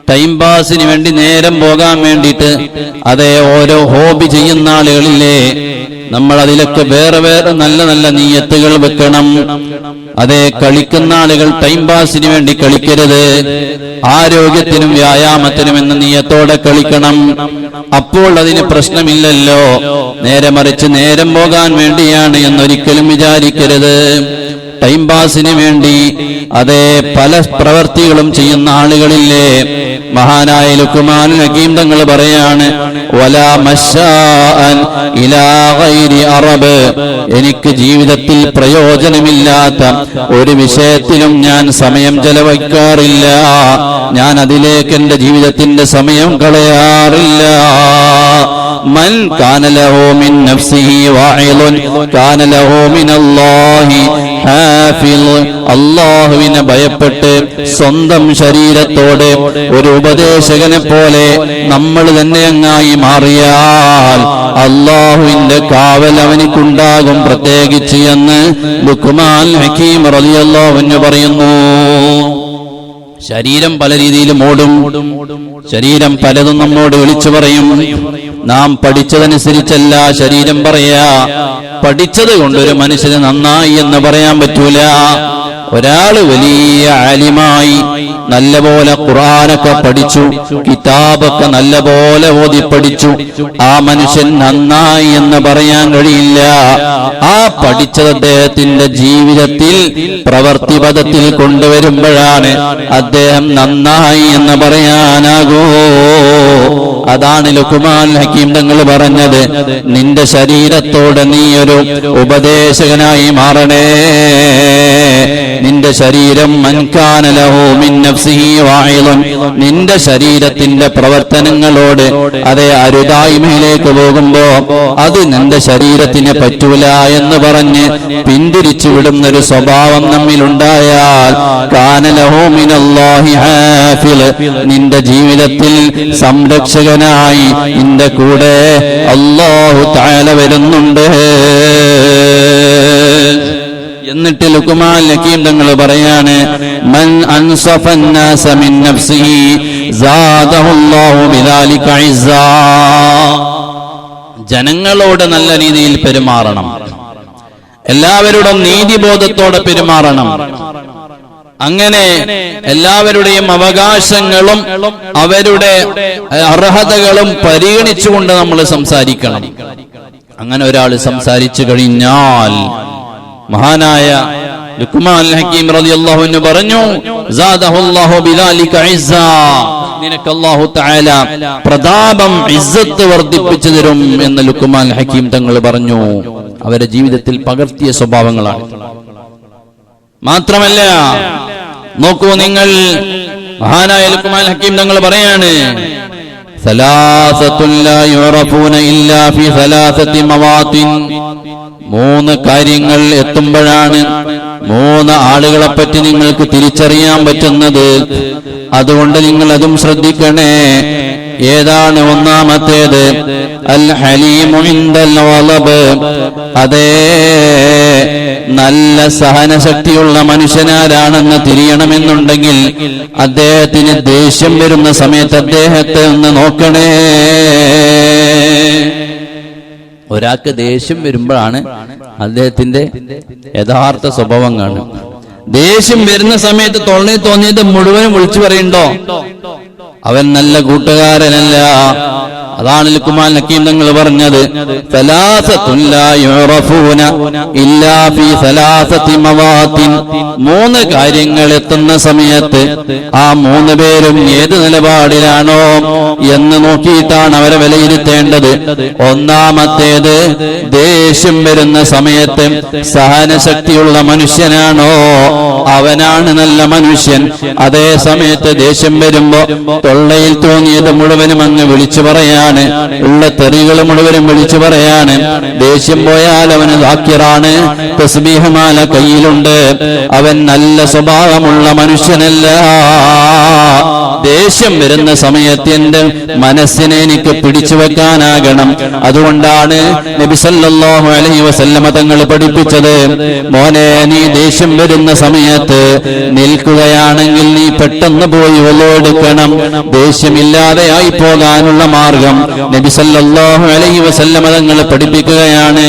ടൈം പാസിന് വേണ്ടി നേരം പോകാൻ വേണ്ടിയിട്ട് അതേ ഓരോ ഹോബി ചെയ്യുന്ന ആളുകളില്ലേ, നമ്മൾ അതിലൊക്കെ വേറെ വേറെ നല്ല നല്ല നീയത്തുകൾ വെക്കണം. അതേ കളിക്കുന്ന ആളുകൾ ടൈം പാസിന് വേണ്ടി കളിക്കരുത്, ആരോഗ്യത്തിനും വ്യായാമത്തിനും എന്ന നീയത്തോടെ കളിക്കണം. അപ്പോൾ അതിന് പ്രശ്നമില്ലല്ലോ. നേരെ മറിച്ച് നേരം പോകാൻ വേണ്ടിയാണ് എന്നൊരിക്കലും വിചാരിക്കരുത്. ടൈം പാസിന് വേണ്ടി അതേ പല പ്രവർത്തികളും ചെയ്യുന്ന ആളുകളില്ലേ. മഹാനായ ലുഖ്മാനുൽ ഹകീം തങ്ങൾ പറയാണ്, വലാ മശ്ശാഅൻ ഇലാ ഗൈരി അറബ്, എനിക്ക് ജീവിതത്തിൽ പ്രയോജനമില്ലാത്ത ഒരു വിഷയത്തിലും ഞാൻ സമയം ചെലവഴിക്കാറില്ല. ഞാൻ അതിലേക്ക് എന്റെ ജീവിതത്തിന്റെ സമയം കളയാറില്ല. മൻ കാന ലഹു മിൻ നഫ്സിഹി വാഇലുൻ കാന ലഹു മിനല്ലാഹി ഹാഫിള്, അല്ലാഹുവിനെ ഭയപ്പെട്ട് സ്വന്തം ശരീരത്തോടെ ഒരു ഉപദേശകനെ പോലെ നമ്മൾ തന്നെ അങ്ങായി മാറിയാൽ അല്ലാഹുവിന്റെ കാവൽ അവനിക്കുണ്ടാകും പ്രത്യേകിച്ച് എന്ന് ലുഖ്മാൻ ഹകീം റളിയല്ലാഹു അൻഹു പറയുന്നു. ശരീരം പല രീതിയിലും ഓടും, ശരീരം പലതും നമ്മോട് വിളിച്ചു പറയും. നാം പഠിച്ചതനുസരിച്ചല്ല ശരീരം പറയാ. പഠിച്ചത് കൊണ്ടൊരു മനുഷ്യന് നന്നായി എന്ന് പറയാൻ പറ്റൂല. ഒരാള് വലിയ ആലിമായി നല്ലപോലെ ഖുർആനൊക്കെ പഠിച്ചു, കിതാബൊക്കെ നല്ലപോലെ ഓതി പഠിച്ചു, ആ മനുഷ്യൻ നന്നായി എന്ന് പറയാൻ കഴിയില്ല. ആ പഠിച്ചത് അദ്ദേഹത്തിന്റെ ജീവിതത്തിൽ പ്രവൃത്തിപഥത്തിൽ കൊണ്ടുവരുമ്പോഴാണ് അദ്ദേഹം നന്നായി എന്ന് പറയാനാകൂ. അതാണ് ലുഖ്മാൻ ഹകീം തങ്ങൾ പറഞ്ഞത്, നിന്റെ ശരീരത്തോടെ നീ ഒരു ഉപദേശകനായി മാറണേ. നിന്റെ ശരീരം മൻ കാന ലഹു മിൻ നഫ്സിഹി വാഇലുൻ, നിന്റെ ശരീരത്തിന്റെ പ്രവർത്തനങ്ങളോട് അതേ അരുതായ്മയിലേക്ക് പോകുമ്പോ അത് നിന്റെ ശരീരത്തിന് പറ്റൂല എന്ന് പറഞ്ഞ് പിന്തിരിച്ചു വിടുന്നൊരു സ്വഭാവം നമ്മിലുണ്ടായാൽ കാന ലഹു മിനല്ലാഹി ഹാഫിള്, നിന്റെ ജീവിതത്തിൽ സംരക്ഷകനായി നിന്റെ കൂടെ അല്ലാഹു തആല വരുന്നുണ്ട്. എന്നിട്ട് ലുഖ്മാൻ ഹകീം തങ്ങൾ പറയാണ്, മൻ അൻസഫൻ നാസ മിൻ നഫ്സിഹി സാദഹുല്ലാഹു ബിദാലിക ഇസ്സാ, ജനങ്ങളോട് നല്ല രീതിയിൽ പെരുമാറണം, എല്ലാവരോടും നീതിബോധത്തോടെ പെരുമാറണം. അങ്ങനെ എല്ലാവരുടെയും അവകാശങ്ങളും അവരുടെ അർഹതകളും പരിഗണിച്ചുകൊണ്ട് നമ്മൾ സംസാരിക്കണം. അങ്ങനെ ഒരാൾ സംസാരിച്ചു കഴിഞ്ഞാൽ മഹാനായ ലുഖ്മാൻ ഹകീം റളിയല്ലാഹു അൻഹു പറഞ്ഞു, സാദഹുല്ലാഹു ബിദാലിക ഇസ്സാ, നിനക്ക് അല്ലാഹു തആല പ്രതാപം ഇസ്സത്ത് വർദ്ധിപ്പിച്ചു തരും എന്ന് ലുഖ്മാൻ ഹകീം തങ്ങൾ പറഞ്ഞു. അവരുടെ ജീവിതത്തിൽ പകർത്തിയ സ്വഭാവങ്ങളാണ്. മാത്രമല്ല നോക്കൂ നിങ്ങൾ, മഹാനായ ലുഖ്മാൻ ഹകീം തങ്ങൾ പറയാണ്, സലാസത്തുൻ ലാ യുറഫൂന ഇല്ലാ ഫി സലാസത്തി മവാത്തിൻ, മൂന്ന് കാര്യങ്ങൾ എത്തുമ്പോഴാണ് മൂന്ന് ആളുകളെ പറ്റി നിങ്ങൾക്ക് തിരിച്ചറിയാൻ പറ്റുന്നത്. അതുകൊണ്ട് നിങ്ങൾ അതും ശ്രദ്ധിക്കണേ. ഏതാണ് ഒന്നാമത്തേത്? അൽ ഹലീമു ഇൻദൽ വലബ്, അതേ നല്ല സഹനശക്തിയുള്ള മനുഷ്യനാരാണെന്ന് തിരിയണമെന്നുണ്ടെങ്കിൽ അദ്ദേഹത്തിന് ദേഷ്യം വരുന്ന സമയത്ത് അദ്ദേഹത്തെ ഒന്ന് നോക്കണേ. ഒരാൾക്ക് ദേഷ്യം വരുമ്പോഴാണ് അദ്ദേഹത്തിന്റെ യഥാർത്ഥ സ്വഭാവം കാണും. ദേഷ്യം വരുന്ന സമയത്ത് തൊള്ളയിൽ തോന്നിയത് മുഴുവനും വിളിച്ചു പറയണ്ടോ? അവൻ നല്ല കൂട്ടുകാരനല്ല, അതാണ് ലുഖ്മാൻ ഹക്കീം തങ്ങൾ പറഞ്ഞത്, സലാസത്തുൻ ലാ യുറഫൂന ഇല്ലാ ഫീ സലാസതി മവാത്തിൻ. 3 കാര്യങ്ങൾ എത്തുന്ന സമയത്ത് ആ 3 പേരും ഏത് നിലപാടിലാണോ എന്ന് നോക്കിയിട്ടാണ് അവരെ വിലയിരുത്തേണ്ടത്. ഒന്നാമത്തേത്, ദേഷ്യം വരുന്ന സമയത്ത് സഹനശക്തിയുള്ള മനുഷ്യനാണോ അവനാണ് നല്ല മനുഷ്യൻ. അതേ സമയത്ത് ദേഷ്യം വരുമ്പോ തൊള്ളയിൽ തോന്നിയത് മുഴുവനും അങ്ങ് വിളിച്ചു പറയാണ്, ഉള്ള തെറികൾ മുഴുവനും വിളിച്ചു പറയാണ്. ദേഷ്യം പോയാൽ അവന് ദാക്കിറാണ്, തസ്ബീഹമാല കയ്യിലുണ്ട്, അവൻ നല്ല സ്വഭാവമുള്ള മനുഷ്യനല്ല. ദേഷ്യം വരുന്ന സമയത്ത് എന്റെ മനസ്സിനെ എനിക്ക് പിടിച്ചു വെക്കാനാകണം. അതുകൊണ്ടാണ് നബി സല്ലല്ലാഹു അലൈഹി വസല്ലമ തങ്ങൾ പഠിപ്പിച്ചത്, മോനെ നീ ദേഷ്യം വരുന്ന സമയത്ത് നിൽക്കുകയാണെങ്കിൽ നീ പെട്ടെന്ന് പോയി ഒലോടുക്കണം. ദേഷ്യമില്ലാതെയായി പോകാനുള്ള മാർഗം നബി സല്ലല്ലാഹു അലൈഹി വസല്ലമ തങ്ങൾ പഠിപ്പിക്കുകയാണ്.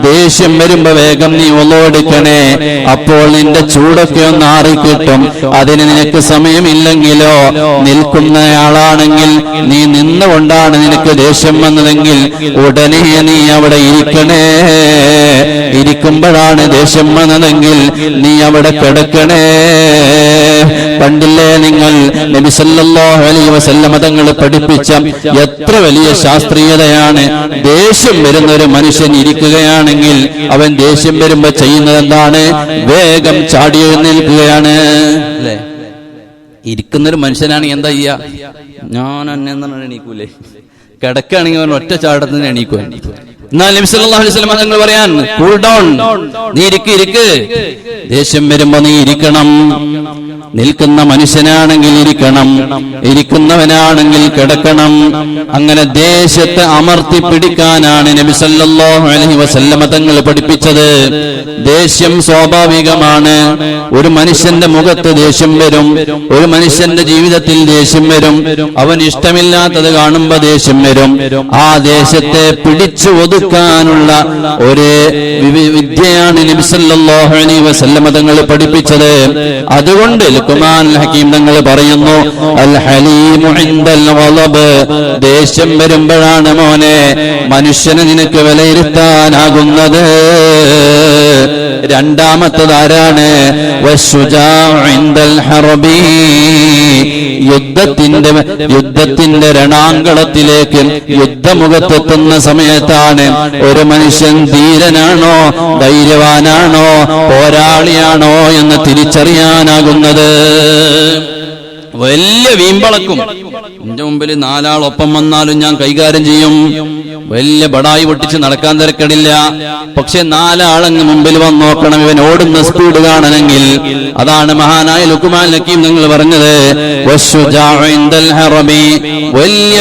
ദേഷ്യം വരുമ്പോ വേഗം നീ ഒലോടുക്കണേ, അപ്പോൾ നിന്റെ ചൂടൊക്കെ ഒന്ന് ആറിക്കിട്ടും. അതിന് നിനക്ക് സമയമില്ലെങ്കിലോ നിൽക്കുന്നയാളാണെങ്കിൽ നീ നിന്നുകൊണ്ടാണ് നിനക്ക് ദേഷ്യം വന്നതെങ്കിൽ ഉടനെ നീ അവിടെ ഇരിക്കണേ. ഇരിക്കുമ്പോഴാണ് ദേഷ്യം വന്നതെങ്കിൽ നീ അവിടെ കിടക്കണേ. കണ്ടില്ലേ നിങ്ങൾ നബി സല്ലല്ലാഹു അലൈഹി വസല്ലമ തങ്ങൾ പഠിപ്പിച്ച എത്ര വലിയ ശാസ്ത്രീയതയാണ്. ദേഷ്യം വരുന്ന ഒരു മനുഷ്യൻ ഇരിക്കുകയാണെങ്കിൽ അവൻ ദേഷ്യം വരുമ്പോ ചെയ്യുന്നത് എന്താണ്? വേഗം ചാടി എഴുന്നേൽക്കുകയാണ്. അല്ലേ? ഇരിക്കുന്നൊരു മനുഷ്യനാണെങ്കിൽ എന്താ ചെയ്യാ? ഞാൻ എന്നെ എണീക്കൂലേ? കിടക്കുകയാണെങ്കിൽ അവൻ ഒറ്റ ചാടത്തിന് എണീക്കുക. എന്നാൽ നബി സല്ലല്ലാഹു അലൈഹി വസല്ലം തങ്ങൾ പറയാൻ, കൂൾ ഡൗൺ, നീ ഇരിക്ക്. ദേഷ്യം വരുമ്പോ നീ ഇരിക്കണം. നിൽക്കുന്ന മനുഷ്യനാണെങ്കിൽ ഇരിക്കണം, ഇരിക്കുന്നവനാണെങ്കിൽ കിടക്കണം. അങ്ങനെ ദേഷ്യത്തെ അമർത്തി പിടിക്കാനാണ് നബി സല്ലല്ലാഹു അലൈഹി വസല്ലമ തങ്ങൾ പഠിപ്പിച്ചത്. ദേഷ്യം സ്വാഭാവികമാണ്. ഒരു മനുഷ്യന്റെ മുഖത്ത് ദേഷ്യം വരും, ഒരു മനുഷ്യന്റെ ജീവിതത്തിൽ ദേഷ്യം വരും. അവൻ ഇഷ്ടമില്ലാത്തത് കാണുമ്പോ ദേഷ്യം വരും. ആ ദേഷ്യത്തെ പിടിച്ചു ഒതുക്കാനുള്ള ഒരു വിദ്യയാണ് നബി സല്ലല്ലാഹു അലൈഹി വസല്ലമ തങ്ങൾ പഠിപ്പിച്ചത്. അതുകൊണ്ട് ലുഖ്മാൻ ഹക്കീം തങ്ങൾ പറയുന്നു, അൽ ഹലീമു ഇൻദൽ ഗളബ്, ദേഷ്യം വരുമ്പോഴാണ് മോനെ മനുഷ്യനെ നിനക്ക് വിലയിരുത്താനാകുന്നത്. രണ്ടാമത്തത് ആരാണ്? വശുജാഉ ഇൻദൽ ഹർബി, യുദ്ധത്തിന്റെ രണാങ്കളത്തിലേക്ക് യുദ്ധമുഖത്തെത്തുന്ന സമയത്താണ് ഒരു മനുഷ്യൻ ധീരനാണോ, ധൈര്യവാനാണോ, പോരാളിയാണോ എന്ന് തിരിച്ചറിയാനാകുന്നത്. വലിയ വീമ്പളക്കും എന്റെ മുമ്പിൽ 4 ആളൊപ്പം വന്നാലും ഞാൻ കൈകാര്യം ചെയ്യും. വലിയ ബടായി പൊട്ടിച്ച് നടക്കാൻ തിരക്കടില്ല. പക്ഷെ 4 ആളങ്ങ് മുമ്പിൽ വന്ന് നോക്കണം, ഇവൻ ഓടുന്ന സ്പീഡ് കാണണമെങ്കിൽ. അതാണ് മഹാനായ ലുഖ്മാൻ ഹക്കീം നിങ്ങൾ പറഞ്ഞത്, വലിയ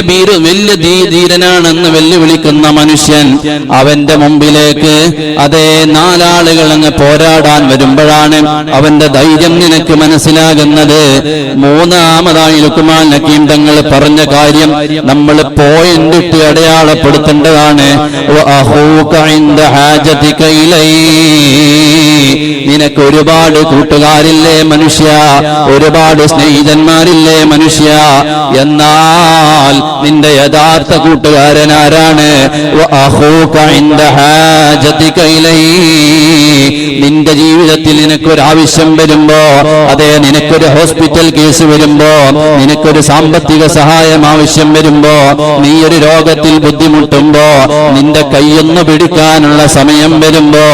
ധീരനാണെന്ന് വെല്ലുവിളിക്കുന്ന മനുഷ്യൻ അവന്റെ മുമ്പിലേക്ക് അതേ 4 ആളുകൾ അങ്ങ് പോരാടാൻ വരുമ്പോഴാണ് അവന്റെ ധൈര്യം നിനക്ക് മനസ്സിലാകുന്നത്. മൂന്നാമതായി ലുഖ്മാൻ ഹക്കീം തങ്ങൾ പറഞ്ഞ കാര്യം നമ്മൾ പോയിന്റ് ഇട്ട് അടയാളപ്പെടുത്തേണ്ടതാണ്. നിനക്ക് ഒരുപാട് കൂട്ടുകാരില്ലേ മനുഷ്യ, ഒരുപാട് സ്നേഹിതന്മാരില്ലേ മനുഷ്യ, എന്നാൽ നിന്റെ യഥാർത്ഥ കൂട്ടുകാരൻ ആരാണ്? നിന്റെ ജീവിതത്തിൽ നിനക്കൊരാവശ്യം വരുമ്പോ, അതെ നിനക്കൊരു ഹോസ്പിറ്റൽ കേസ് വരുമ്പോ, നിനക്കൊരു സാമ്പത്തിക സഹായം ആവശ്യം വരുമ്പോ, നീ ഒരു രോഗത്തിൽ ബുദ്ധിമുട്ടുമ്പോ, നിന്റെ കൈയൊന്നു പിടിക്കാനുള്ള സമയം വരുമ്പോ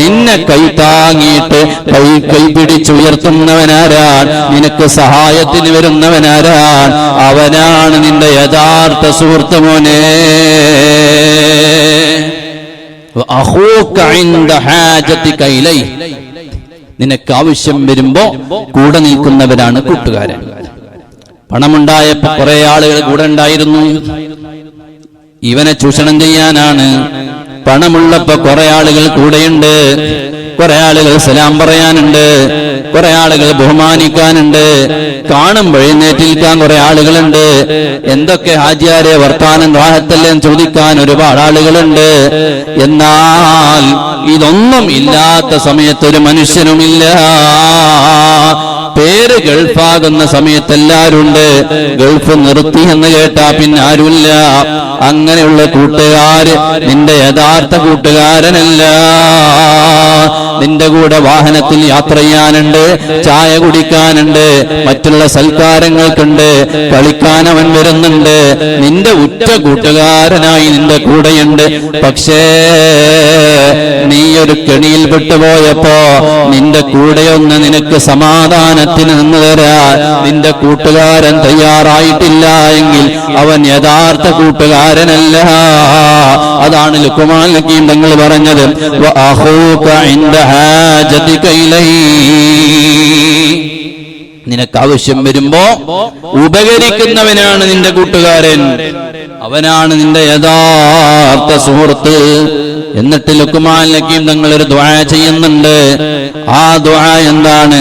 നിന്നെ കൈ താങ്ങിയിട്ട് കൈ പിടിച്ചുയർത്തുന്നവനാരാൻ? നിനക്ക് സഹായത്തിന് വരുന്നവനാരാൻ? അവനാണ് നിന്റെ യഥാർത്ഥ സുഹൃത്ത് മോനെ. നിനക്ക് ആവശ്യം വരുമ്പോ കൂടെ നിൽക്കുന്നവരാണ് കൂട്ടുകാരൻ. പണമുണ്ടായപ്പോ കുറെ ആളുകൾ കൂടെ ഉണ്ടായിരുന്നു, ഇവനെ ചൂഷണം ചെയ്യാനാണ്. പണമുള്ളപ്പോ കുറെ ആളുകൾ കൂടെയുണ്ട്, കുറെ ആളുകൾ സലാം പറയാനുണ്ട്, കുറെ ആളുകൾ ബഹുമാനിക്കാനുണ്ട്, കാണുമ്പോൾ എഴുന്നേറ്റിരിക്കാൻ കുറെ ആളുകളുണ്ട്, എന്തൊക്കെ ഹാജിയാരെ വർത്താനം റാഹത്തല്ലേ എന്ന് ചോദിക്കാൻ ഒരുപാട് ആളുകളുണ്ട്. എന്നാൽ ഇതൊന്നും ഇല്ലാത്ത സമയത്ത് ഒരു മനുഷ്യനുമില്ല. പേര് ഗൾഫാകുന്ന സമയത്ത് എല്ലാവരും ഉണ്ട്, ഗൾഫ് നിർത്തി എന്ന് കേട്ടാ പിന്നെ ആരുമില്ല. അങ്ങനെയുള്ള കൂട്ടുകാര് നിന്റെ യഥാർത്ഥ കൂട്ടുകാരനല്ല. നിന്റെ കൂടെ വാഹനത്തിൽ യാത്ര ചെയ്യാനുണ്ട്, ചായ കുടിക്കാനുണ്ട്, മറ്റുള്ള സൽക്കാരങ്ങൾക്കുണ്ട്, കളിക്കാൻ അവൻ വരുന്നുണ്ട്, നിന്റെ ഉറ്റ കൂട്ടുകാരനായി നിന്റെ കൂടെയുണ്ട്. പക്ഷേ നീ ഒരു കെണിയിൽ പെട്ടുപോയപ്പോ നിന്റെ കൂടെയൊന്ന് നിനക്ക് സമാധാനത്തിന് നിന്ന് തരാൻ നിന്റെ കൂട്ടുകാരൻ തയ്യാറായിട്ടില്ല എങ്കിൽ അവൻ യഥാർത്ഥ കൂട്ടുകാരനല്ല. അതാണ് ലുക്മാൻ ഹക്കീം തങ്ങൾ പറഞ്ഞത്, നിനക്ക് ആവശ്യം വരുമ്പോ ഉപകരിക്കുന്നവനാണ് നിന്റെ കൂട്ടുകാരൻ, അവനാണ് നിന്റെ യഥാർത്ഥ സുഹൃത്ത്. എന്നിട്ട് ലുക്മാൻ ഹക്കീം തങ്ങൾ ഒരു ദുആ ചെയ്യുന്നുണ്ട്. ആ ദുആ എന്താണ്?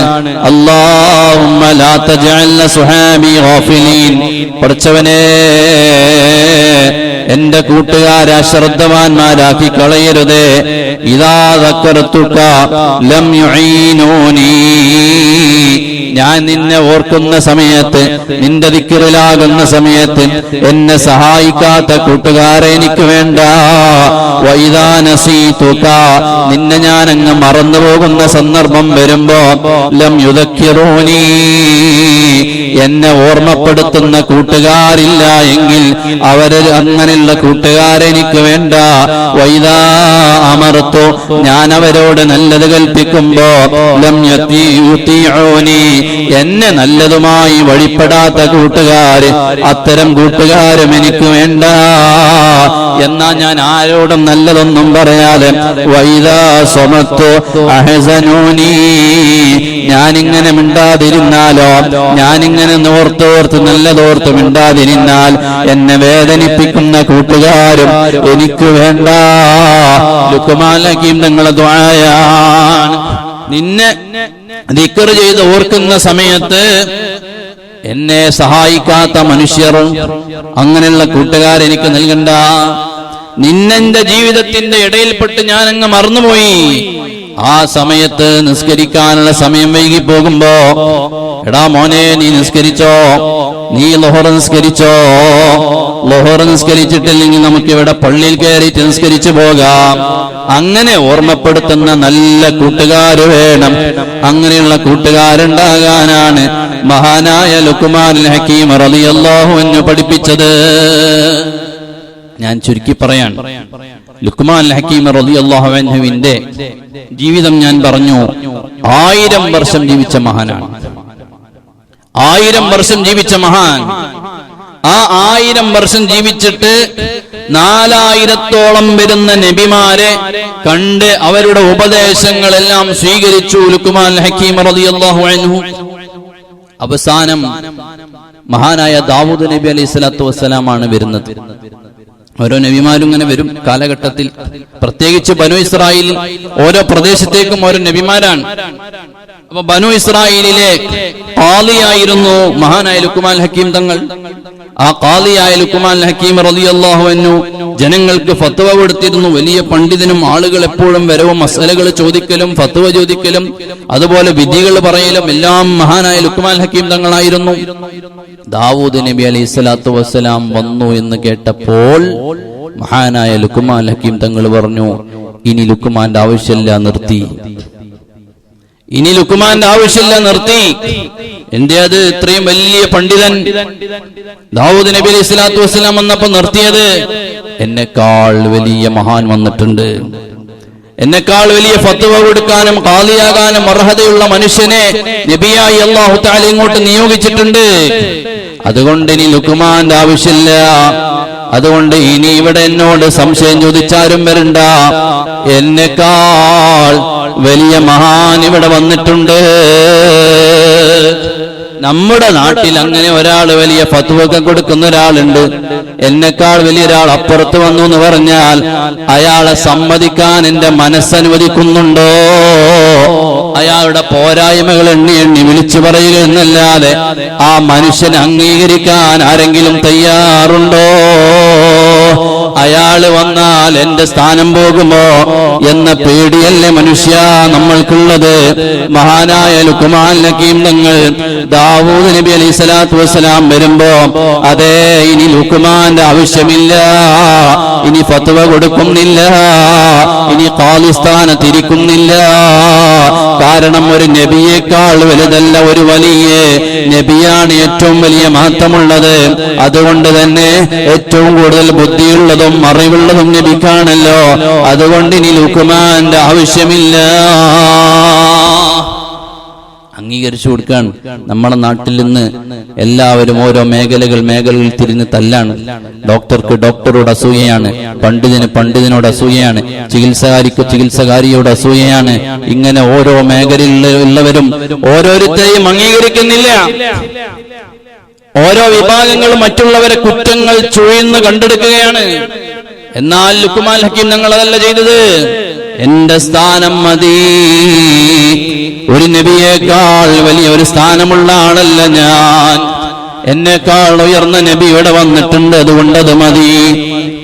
അല്ലാഹുമ്മ ലാ തജഅൽന സുഹാബി ഗാഫിലീൻ. പടച്ചവനേ, എന്റെ കൂട്ടുകാരെ അശ്രദ്ധവാന്മാരാക്കി കളയരുതേ. ഇദാ ദക്കർതുക ലം യുഈനൂനി. ഞാൻ നിന്നെ ഓർക്കുന്ന സമയത്ത്, നിന്റെ ദിക്റിലാകുന്ന സമയത്ത് എന്നെ സഹായിക്കാത്ത കൂട്ടുകാരെ എനിക്ക് വേണ്ട. വഇദാ നസീതുക, നിന്നെ ഞാൻ അങ്ങ് മറന്നുപോകുന്ന സന്ദർഭം വരുമ്പോ ലം യുദക്കിറൂനി, എന്നെ ഓർമ്മപ്പെടുത്തുന്ന കൂട്ടുകാരില്ല എങ്കിൽ അങ്ങനെയുള്ള കൂട്ടുകാരെ എനിക്ക് വേണ്ട. വൈദാ അമർത്തു, ഞാൻ അവരോട് നല്ലത് കൽപ്പിക്കുമ്പോ ലം യുതീഊനി, എന്നെ നല്ലതുമായി വഴിപ്പെടാത്ത കൂട്ടുകാര്, അത്തരം കൂട്ടുകാരും എനിക്ക് വേണ്ട. എന്നാ ഞാൻ ആരോടും നല്ലതൊന്നും പറയാതെ വൈദാ സ്വമത്തു അഹ്സനൂനി, ഞാനിങ്ങനെ മിണ്ടാതിരുന്നാലോ, ഞാനിങ്ങനെ നോർത്തോർത്ത് നല്ലതോർത്ത് മിണ്ടാതിരുന്നാൽ എന്നെ വേദനിപ്പിക്കുന്ന കൂട്ടുകാരും എനിക്ക് വേണ്ട. ലുക്മാൻ ഹക്കീം തങ്ങളെ ദുആയാണ്. നിന്നെ ദിക്ർ ചെയ്ത് ഓർക്കുന്ന സമയത്ത് എന്നെ സഹായിക്കാത്ത മനുഷ്യർ, അങ്ങനെയുള്ള കൂട്ടുകാരെനിക്ക് നൽകണ്ട. നിന്നെന്റെ ജീവിതത്തിന്റെ ഇടയിൽപ്പെട്ട് ഞാൻ അങ്ങ് മറന്നുപോയി. ആ സമയത്ത് നിസ്കരിക്കാനുള്ള സമയം വൈകി പോകുമ്പോ, എടാ മോനെ, നീ നിസ്കരിച്ചോ, നീ ളുഹർ നിസ്കരിച്ചോ, ളുഹർ നിസ്കരിച്ചിട്ടില്ലെങ്കിൽ നമുക്ക് ഇവിടെ പള്ളിയിൽ കയറിയിട്ട് നിസ്കരിച്ചു പോകാം. അങ്ങനെ ഓർമ്മപ്പെടുത്തുന്ന നല്ല കൂട്ടുകാര് വേണം. അങ്ങനെയുള്ള കൂട്ടുകാരുണ്ടാകാനാണ് മഹാനായ ലുക്മാൻ ഹക്കീം റളിയല്ലാഹു അൻഹു പഠിപ്പിച്ചത്. ഞാൻ ചുരുക്കി പറയാൻ, ലുക്മാൻ ഹക്കീം റളിയല്ലാഹു അൻഹുവിന്റെ ജീവിതം ഞാൻ പറഞ്ഞു. 1000 വർഷം ജീവിച്ച മഹാനാണ്. 1000 വർഷം ജീവിച്ച മഹാൻ. ആ 1000 വർഷം ജീവിച്ചിട്ട് 4000-ഓളം വരുന്ന നബിമാരെ കണ്ട് അവരുടെ ഉപദേശങ്ങളെല്ലാം സ്വീകരിച്ചു ലുക്മാൻ ഹക്കീം റളിയല്ലാഹു അൻഹു. അവസാനം മഹാനായ ദാവൂദ് നബി അലൈഹിസ്സലാത്തു വസ്സലാമാണ് വരുന്നത്. ഓരോ നബിമാരും ഇങ്ങനെ വരും കാലഘട്ടത്തിൽ. പ്രത്യേകിച്ച് ബനു ഇസ്രായേൽ ഓരോ പ്രദേശത്തേക്കും ഓരോ നബിമാരാണ്. അപ്പൊ ബനു ഇസ്രായേലിലെ ഖാദിയായിരുന്നു മഹാനായ ലുക്മാൻ ഹക്കീം തങ്ങൾ. ആ ഖാദിയായ ലുക്മാൻ ഹക്കീം റളിയല്ലാഹു അൻഹു ജനങ്ങൾക്ക് ഫത്വ കൊടുത്തിരുന്നു. വലിയ പണ്ഡിതനും, ആളുകൾ എപ്പോഴും വരവും മസലകൾ ചോദിക്കലും ഫത്വ ചോദിക്കലും അതുപോലെ വിധികൾ പറയലും എല്ലാം മഹാനായ ലുക്മാൻ ഹക്കീം തങ്ങളായിരുന്നു. ദാവൂദ് നബി അലൈഹിസ്സലാത്തു വസ്സലാം വന്നു എന്ന് കേട്ടപ്പോൾ മഹാനായ ലുക്മാൻ ഹക്കീം തങ്ങൾ പറഞ്ഞു, ഇനി ലുക്മാന്റെ ആവശ്യമില്ല, നിർത്തി. ഇനി ലുക്മാന്റെ ആവശ്യമില്ല, നിർത്തി. എന്റെ അത് ഇത്രയും വലിയ പണ്ഡിതൻ ദാവൂദ് നബി അലൈഹിസ്സലാത്തു വസ്സലാം വന്നപ്പോ നിർത്തിയത്, എന്നെക്കാൾ വലിയ മഹാൻ വന്നിട്ടുണ്ട്. എന്നെക്കാൾ വലിയ ഫത്വ കൊടുക്കാനും ഖാദിയാകാനും അർഹതയുള്ള മനുഷ്യനെ നബിയായി അല്ലാഹു തആല ഇങ്ങോട്ട് നിയോഗിച്ചിട്ടുണ്ട്. അതുകൊണ്ട് ഇനി ലുക്മാന്റെ ആവശ്യമില്ല. അതുകൊണ്ട് ഇനി ഇവിടെ എന്നോട് സംശയം ചോദിച്ചാരും വരണ്ട. എന്നെക്കാൾ വലിയ മഹാൻ ഇവിടെ വന്നിട്ടുണ്ട്. നമ്മുടെ നാട്ടിൽ അങ്ങനെ ഒരാൾ വലിയ ഫത്വൊക്കെ കൊടുക്കുന്ന ഒരാളുണ്ട്. എന്നെക്കാൾ വലിയ ഒരാൾ അപ്പുറത്ത് വന്നു എന്ന് പറഞ്ഞാൽ അയാളെ സമ്മതിക്കാൻ എന്റെ മനസ്സനുവദിക്കുന്നുണ്ടോ? അയാളുടെ പോരായ്മകൾ എണ്ണി എണ്ണി വിളിച്ചു പറയുക എന്നല്ലാതെ ആ മനുഷ്യനെ അംഗീകരിക്കാൻ ആരെങ്കിലും തയ്യാറുണ്ടോ? അയാള് വന്നാൽ എന്റെ സ്ഥാനം പോകുമോ എന്ന പേടിയല്ലേ മനുഷ്യ നമ്മൾക്കുള്ളത്. മഹാനായ ലുക്മാൻ ഹക്കീം തങ്ങൾ ദാവൂദ് നബി അലൈഹി സ്വലാത്തു വസ്സലാം വരുമ്പോ അതേ ഇനി ലുക്മാന്റെ ആവശ്യമില്ല, ഇനി ഫത്വ കൊടുക്കുന്നില്ല, ഇനി ഖാലിസ്ഥാനത്തിരിക്കുന്നില്ല. കാരണം ഒരു നബിയേക്കാൾ വലുതല്ല, ഒരു വലിയ നബിയാണ് ഏറ്റവും വലിയ മഹത്വമുള്ളത്. അതുകൊണ്ട് തന്നെ ഏറ്റവും കൂടുതൽ ബുദ്ധിയുള്ളതും അറിവുള്ളതും നബിക്കാണല്ലോ. അതുകൊണ്ട് ഇനി ലുക്മാന്റെ ആവശ്യമില്ല. അംഗീകരിച്ചു കൊടുക്കാൻ നമ്മുടെ നാട്ടിൽ നിന്ന് എല്ലാവരും ഓരോ മേഖലകളിൽ തിരിഞ്ഞ് തല്ലാണ്. ഡോക്ടർക്ക് ഡോക്ടറോട് അസൂയയാണ്, പണ്ഡിതനോട് അസൂയയാണ്, ചികിത്സകാരിയോട് അസൂയയാണ്. ഇങ്ങനെ ഓരോ മേഖലയിലുള്ളവരും ഓരോരുത്തരെയും അംഗീകരിക്കുന്നില്ല. ഓരോ വിഭാഗങ്ങളും മറ്റുള്ളവരെ കുറ്റങ്ങൾ ചുഴന്ന് കണ്ടെടുക്കുകയാണ്. എന്നാൽ ലുക്മാൻ ഹക്കീം ഞങ്ങൾ അതല്ല ചെയ്തത്. എന്റെ സ്ഥാനം മതി, ഒരു നബിയേക്കാൾ വലിയ ഒരു സ്ഥാനമുള്ള ആളല്ല ഞാൻ, എന്നെക്കാൾ ഉയർന്ന നബി ഇവിടെ വന്നിട്ടുണ്ട്, അതുകൊണ്ടത് മതി.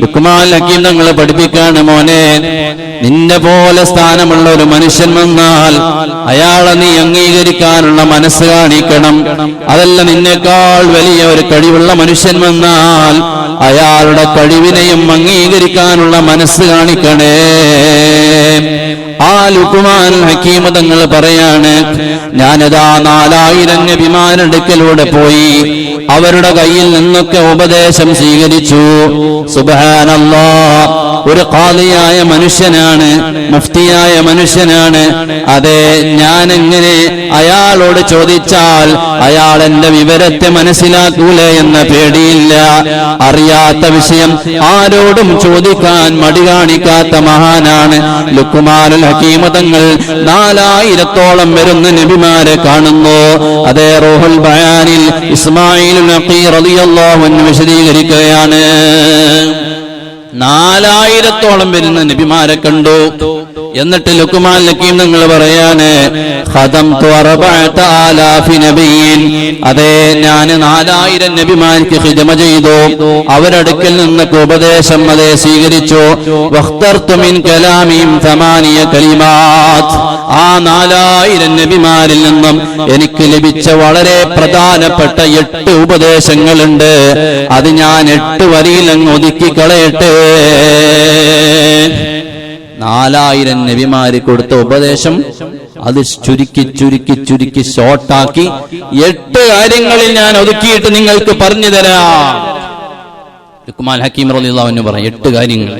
ലുക്മാൻ ഹക്കീം ഞങ്ങളെ പഠിപ്പിക്കാണ്, മോനെ നിന്റെ പോലെ സ്ഥാനമുള്ള ഒരു മനുഷ്യൻ വന്നാൽ അയാളെ നീ അംഗീകരിക്കാനുള്ള മനസ്സ് കാണിക്കണം. അതല്ല, നിന്നേക്കാൾ വലിയ ഒരു കഴിവുള്ള മനുഷ്യൻ വന്നാൽ അയാളുടെ കഴിവിനെയും അംഗീകരിക്കാനുള്ള മനസ്സ് കാണിക്കണേ. ആ ലുക്മാൻ ഹക്കീം തങ്ങൾ പറയാണ്, ഞാനതാ 4000 നബിമാരടുക്കലൂടെ പോയി അവരുടെ കയ്യിൽ നിന്നൊക്കെ ഉപദേശം സ്വീകരിച്ചു. സുബ്ഹാനല്ലാഹ്, ഒരു ഖാദിയായ മനുഷ്യനാണ്, മുഫ്തിയായ മനുഷ്യനാണ്. അതെ, ഞാൻ എങ്ങനെ അയാളോട് ചോദിച്ചാൽ അയാൾ എന്റെ വിവരത്തെ മനസ്സിലാക്കൂലേ എന്ന പേടിയില്ല. അറിയാത്ത വിഷയം ആരോടും ചോദിക്കാൻ മടി കാണിക്കാത്ത മഹാനാണ് ലുക്മാനുൽ ഹക്കീം തങ്ങൾ. 4000-ഓളം വരുന്ന നബിമാരെ കാണുന്നു. അതേ റൂഹുൽ ബയാനിൽ ഇസ്മായിൽ നഖീർ റളിയല്ലാഹു അൻഹു വിശദീകരിക്കുകയാണ്. 4000-ഓളം വരുന്ന നബിമാരെ കണ്ടു. എന്നിട്ട് ലുക്മാൻ ഹക്കീം നിങ്ങൾ പറയാണ്, ഖദംതു 4000 നബിയീൻ. അതേ, ഞാൻ 4000 നബിമാർക്ക് ഖിദ്മ ചെയ്തു, അവരടുക്കൽ നിന്നൊക്കെ ഉപദേശം അതേ സ്വീകരിച്ചു. വഖ്തർതു മിൻ കലാമിഹിം 8 കലിമാത്ത്. ആ 4000 നബിമാരിൽ നിന്നും എനിക്ക് ലഭിച്ച വളരെ പ്രധാനപ്പെട്ട 8 ഉപദേശങ്ങളുണ്ട്. അത് ഞാൻ 8 വരിയിൽ അങ്ങ് ഒതുക്കി കളയട്ടെ. 4000 നബിമാര് കൊടുത്ത ഉപദേശം അത് ചുരുക്കി ഷോർട്ടാക്കി 8 കാര്യങ്ങളിൽ ഞാൻ ഒതുക്കിയിട്ട് നിങ്ങൾക്ക് പറഞ്ഞു തരാം. ലുക്മാൻ ഹക്കീം റളിയല്ലാഹു അൻഹു പറയും 8 കാര്യങ്ങൾ.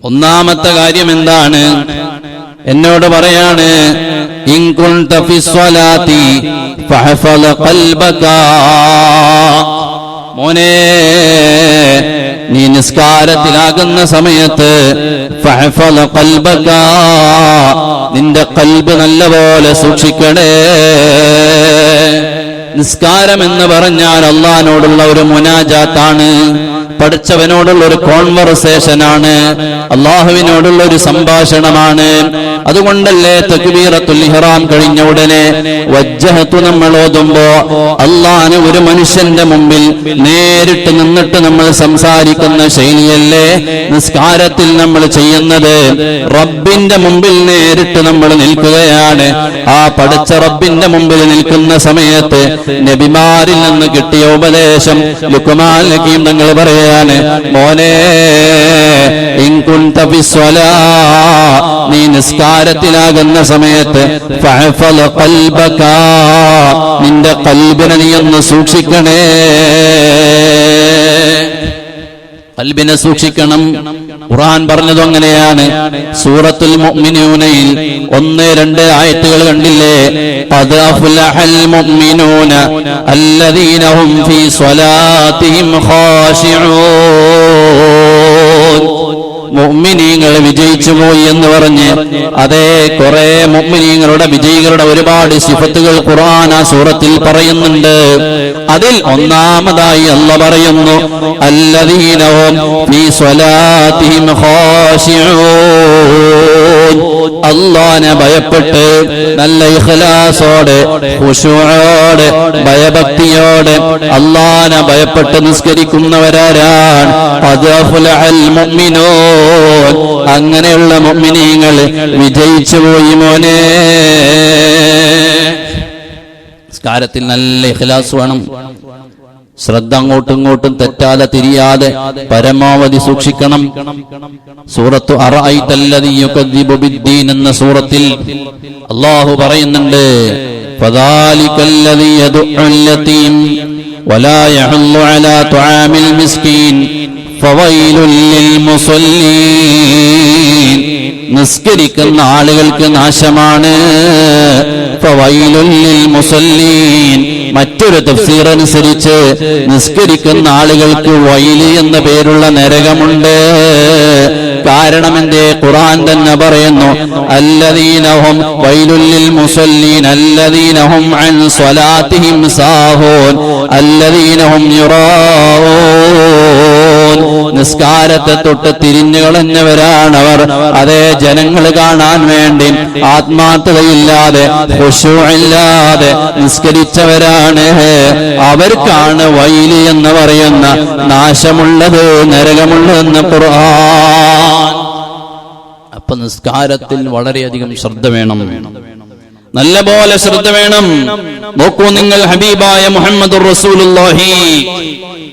ഒന്നാമത്തെ കാര്യം എന്താണ്? എന്നോട് പറയാണ്, ഇൻ കുൻത ഫി സ്വലാത്തി ഫഹഫള ഖൽബക. മോനെ, നീ നിസ്കാരത്തിലാകുന്ന സമയത്ത് ഫഹഫള ഖൽബക, നിന്റെ ഖൽബ് നല്ലപോലെ സൂക്ഷിക്കണേ. നിസ്കാരം എന്ന് പറഞ്ഞാൽ അല്ലാഹുവിനോടുള്ള ഒരു മുനാജാത്താണ്, പഠിച്ചവനോടുള്ള ഒരു കോൺവെർസേഷനാണ്, അള്ളാഹുവിനോടുള്ള ഒരു സംഭാഷണമാണ്. അതുകൊണ്ടല്ലേ തക്ബീറത്തുൽ ഇഹ്റാം കഴിഞ്ഞ ഉടനെ വജ്ജഹത്തു നമ്മൾ ഓതുമ്പോ അള്ളാഹുവിന് ഒരു മനുഷ്യന്റെ മുമ്പിൽ നേരിട്ട് നിന്നിട്ട് നമ്മൾ സംസാരിക്കുന്ന ശൈലിയല്ലേ നിസ്കാരത്തിൽ നമ്മൾ ചെയ്യുന്നത്. റബ്ബിന്റെ മുമ്പിൽ നേരിട്ട് നമ്മൾ നിൽക്കുകയാണ്. ആ പഠിച്ച റബ്ബിന്റെ മുമ്പിൽ നിൽക്കുന്ന സമയത്ത് നബിമാരിൽ നിന്ന് കിട്ടിയ ഉപദേശം ലുക്മാൻ ഹക്കീം തങ്ങൾ പറയാണ്, മോനെ, ഇൻ കുൻത ഫി സ്വലാ, നീ നിസ്കാരത്തിലാകുന്ന സമയത്ത് ഫഹഫള ഖൽബക, നിന്റെ ഖൽബിനെ നീ ഒന്ന് സൂക്ഷിക്കണേ. ഖൽബിനെ സൂക്ഷിക്കണം. ഖുർആൻ പറഞ്ഞത് അങ്ങനെയാണ്. സൂറത്തുൽ മുഅ്മിനൂനയിൽ 1-2 ആയത്തുകൾ കണ്ടില്ലേ? ഖദ് അഫ്ലഹൽ മുഅ്മിനൂന അല്ലദീന ഹും ഫീ സ്വലാത്തിഹിം ഖാശിഊൻ. മുഅ്മിനീങ്ങൾ വിജയിച്ചു പോയി എന്ന് പറഞ്ഞ് അതേ കുറെ മുഅ്മിനീങ്ങളുടെ വിജയികളുടെ ഒരുപാട് സിഫത്തുകൾ ഖുർആൻ ആ സൂറത്തിൽ പറയുന്നുണ്ട്. അതിൽ ഒന്നാമതായി അല്ലാഹ് പറയുന്നു, അല്ലദീന ഹും ഫീ സ്വലാത്തിഹിം ഖാശിഊൻ. അല്ലാഹനെ ഭയപ്പെട്ട് നല്ല ഇഖ്ലാസോടെ ഖുശൂഅോടെ ഭയഭക്തിയോടെ അല്ലാഹനെ ഭയപ്പെട്ട് നിസ്കരിക്കുന്നവരാരാണ്? ഖദ് അഫ്ലഹൽ മുഅ്മിനൂൻ, അങ്ങനെയുള്ള മുഅ്മിനീങ്ങൾ വിജയിച്ചു പോയി മോനെ. നിസ്കാരത്തിൽ നല്ല ഇഖ്ലാസ് വേണം. ശ്രദ്ധ അങ്ങോട്ടും ഇങ്ങോട്ടും തെറ്റാതെ തിരിയാതെ പരമാവധി സൂക്ഷിക്കണം. സൂറത്തു അറഅയ്തല്ലദീ യുകദ്ദിബു ബിദ്ദീൻ എന്ന സൂറത്തിൽ അല്ലാഹു പറയുന്നുണ്ട്, ഫദാലികല്ലദീ യദുഉൽ യതീം വലാ യഹുല്ലു അലാ തുആമിൽ മിസ്കീൻ ഫവൈലുൽ ലിൽ മുസല്ലീൻ. നിസ്കരിക്കുന്ന ആളുകൾക്ക് നാശമാണ്. ഫവൈലുൽ ലിൽ മുസല്ലീൻ. മറ്റൊരു തഫ്സീർ അനുസരിച്ച് നിസ്കരിക്കുന്ന ആളുകൾക്ക് വൈല് എന്ന പേരുള്ള നരകമുണ്ട്. കാരണം എന്തേ? ഖുർആൻ തന്നെ പറയുന്നു, അല്ലദീനഹും വൈലുൽ ലിൽ മുസല്ലീൻ അല്ലദീനഹും അൻ സ്വലാത്തിഹിം സാഹൂൻ അല്ലദീനഹും യുറാഊൻ. നിസ്കാരത്തെ തൊട്ട് തിരിഞ്ഞു കളഞ്ഞവരാണവർ. അതേ, ജനങ്ങൾ കാണാൻ വേണ്ടി ആത്മാർത്ഥതയില്ലാതെ ഖുശൂഇല്ലാതെ നിസ്കരിച്ചവരാണ്. അവർക്കാണ് വൈലി എന്ന് പറയുന്ന നാശമുള്ളത്, നരകമുള്ളതെന്ന് ഖുർആൻ. അപ്പൊ നിസ്കാരത്തിൽ വളരെയധികം ശ്രദ്ധ വേണം, നല്ല പോലെ ശ്രദ്ധ വേണം. നോക്കൂ നിങ്ങൾ, ഹബീബായ മുഹമ്മദുർ റസൂലുള്ളാഹി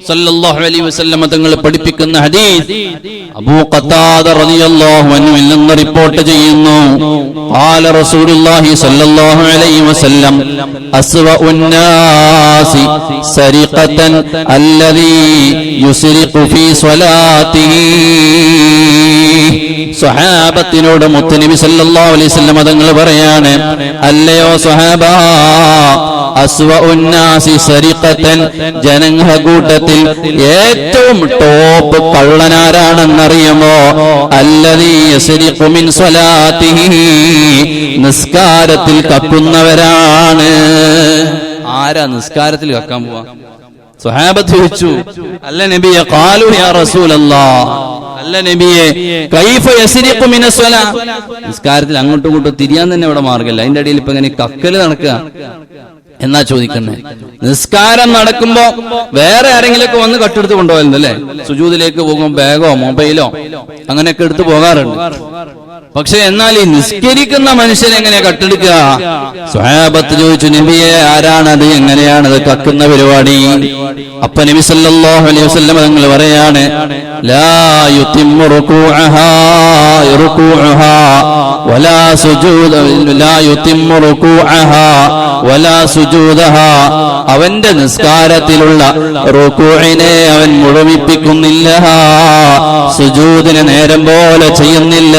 സല്ലല്ലാഹു അലൈഹി വസല്ലം തങ്ങൾ പഠിപ്പിക്കുന്ന ഹദീസ് അബൂ ഖതാദ റളിയല്ലാഹു അൻഹുവിൽ നിന്ന് റിപ്പോർട്ട് ചെയ്യുന്നു, ഖാല റസൂലുള്ളാഹി സല്ലല്ലാഹു അലൈഹി വസല്ലം അസ്വഉൻ നാസി സരിഖതൻ അല്ലദീ യുസ്രിഖു ഫീ സ്വലാത്തിഹി. സ്വഹാബത്തിനോട് മുത്തുനബി സല്ലല്ലാഹു അലൈഹി വസല്ലം തങ്ങൾ പറയാണ്, അല്ലയോ സ്വഹാബ, അസ്വഉൻ നാസി സരിഖതൻ, ജനങ്ങളുടെ കൂട്ടത്തിൽ ഏറ്റവും ടോപ്പ് കള്ളനാരാണെന്നറിയുമോ? അല്ലദീ യസ്രിഖു മിൻ സ്വലാത്തിഹി, നിസ്കാരത്തിൽ കക്കുന്നവരാണ്. ആരാ നിസ്കാരത്തിൽ കക്കാൻ പോവാ? സ്വഹാബത്ത് ചോദിച്ചു, അല്ല നബിയെ, ഖാലു യാ റസൂലല്ലാഹ്, അല്ല നബിയെ, കൈഫ യസ്രിഖു മിന സ്വലാ, നിസ്കാരത്തിൽ അങ്ങോട്ടും ഇങ്ങോട്ടും തിരിയാൻ തന്നെ ഇവിടെ മാർഗമില്ല, അതിന്റെ ഇടയിൽ ഇപ്പൊ എങ്ങനെ കക്കല് നടക്കുക എന്നാ ചോദിക്കണേ. നിസ്കാരം നടക്കുമ്പോ വേറെ ആരെങ്കിലൊക്കെ വന്ന് കട്ടെടുത്ത് കൊണ്ടുപോകല്ലേ? സുജൂദിലേക്ക് പോകുമ്പോ ബാഗോ മൊബൈലോ അങ്ങനെയൊക്കെ എടുത്തു പോകാറുണ്ട്. പക്ഷെ എന്നാൽ ഈ നിസ്കരിക്കുന്ന മനുഷ്യൻ എങ്ങനെ കട്ടെടുക്കുക? സ്വഹാബത്ത് ചോദിച്ചു, നബിയെ, ആരാണത്? എങ്ങനെയാണത് കക്കുന്ന പരിപാടി? അപ്പൊ നബി സല്ലല്ലാഹു അലൈഹി വസല്ലം തങ്ങൾ പറയാണ്, ലാ യുതിമ്മു റുകൂഅഹാ വലാ സുജൂദ ലാ യുതിമ്മു റുകൂഅഹാ വലാ സുജൂദഹാ, അവന്റെ നിസ്കാരത്തിലുള്ള റുകൂഇനെ അവൻ മുഴുമിപ്പിക്കുന്നില്ല, സുജൂദിനെ നേരം പോലെ ചെയ്യുന്നില്ല,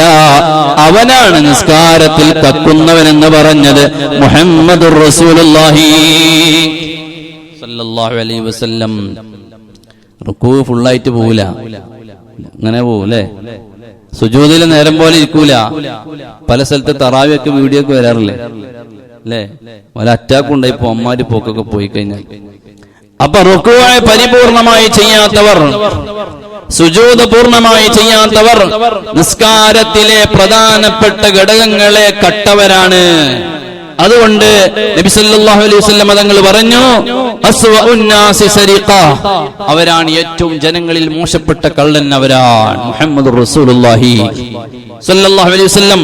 അവനാണ് നിസ്കാരത്തിൽ കക്കുന്നവനെന്ന് പറഞ്ഞത് മുഹമ്മദുർ റസൂലുള്ളാഹി സല്ലല്ലാഹു അലൈഹി വസല്ലം. റുക്കൂ ഫുള്ളായിട്ട് പോവില്ല, അങ്ങനെ പോവൂല്ലേ? സുജൂദിൽ നേരം പോലെ ഇരിക്കൂല. പല സ്ഥലത്ത് തറാവിയൊക്കെ വീഡിയോ ഒക്കെ വരാറില്ലേ അല്ലേ? വല്ല അറ്റാക്ക് ഉണ്ടായിപ്പോ അമ്മാര് പോക്കൊക്കെ പോയി കഴിഞ്ഞാൽ. അപ്പൊ റുകൂഅ് പരിപൂർണമായി ചെയ്യാത്തവർ, സുജൂദ് പൂർണ്ണമായി ചെയ്യാത്തവർ നിസ്കാരത്തിലെ പ്രധാനപ്പെട്ട ഘടകങ്ങളെ കട്ടവരാണ്. അതുകൊണ്ട് നബി സല്ലല്ലാഹു അലൈഹി വസല്ലം തങ്ങൾ പറഞ്ഞു, അസ്വഉൻ നാസി സരിഖ, അവരാണ് ഏറ്റവും ജനങ്ങളിൽ മോശപ്പെട്ട കള്ളൻ, അവരാണ് മുഹമ്മദുർ റസൂലുള്ളാഹി സല്ലല്ലാഹു അലൈഹി വസല്ലം.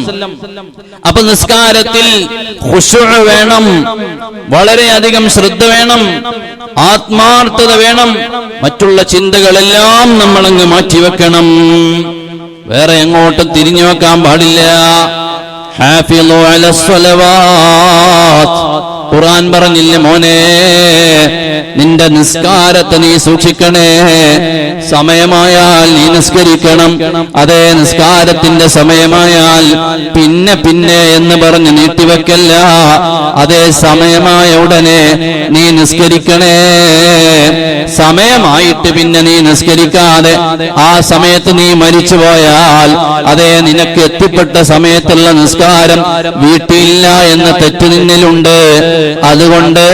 അപ്പോൾ നിസ്കാരത്തിൽ ഖുശൂഅ് വേണം, വളരെയധികം ശ്രദ്ധ വേണം, ആത്മാർത്ഥത വേണം, മറ്റുള്ള ചിന്തകളെല്ലാം നമ്മളങ്ങ് മാറ്റിവെക്കണം, വേറെ എങ്ങോട്ടും തിരിഞ്ഞു വെക്കാൻ പാടില്ല. ഹാഫിളു അലസ്സലവാത്ത്, ഖുർആൻ പറഞ്ഞില്ലേ മോനെ, നിന്റെ നിസ്കാരത്തെ നീ സൂക്ഷിക്കണേ, സമയമായാൽ നീ നിസ്കരിക്കണം. അതേ, നിസ്കാരത്തിന്റെ സമയമായാൽ പിന്നെ പിന്നെ എന്ന് പറഞ്ഞ് നീട്ടിവെക്കല്ല, അതേ സമയമായ ഉടനെ നീ നിസ്കരിക്കണേ. സമയമായിട്ട് പിന്നെ നീ നിസ്കരിക്കാതെ ആ സമയത്ത് നീ മരിച്ചുപോയാൽ അതേ നിനക്ക് എത്തിപ്പെട്ട സമയത്തുള്ള നിസ്കാരം വീട്ടിലില്ല എന്ന തെറ്റ് നിന്നിലുണ്ട്. അതുകൊണ്ട്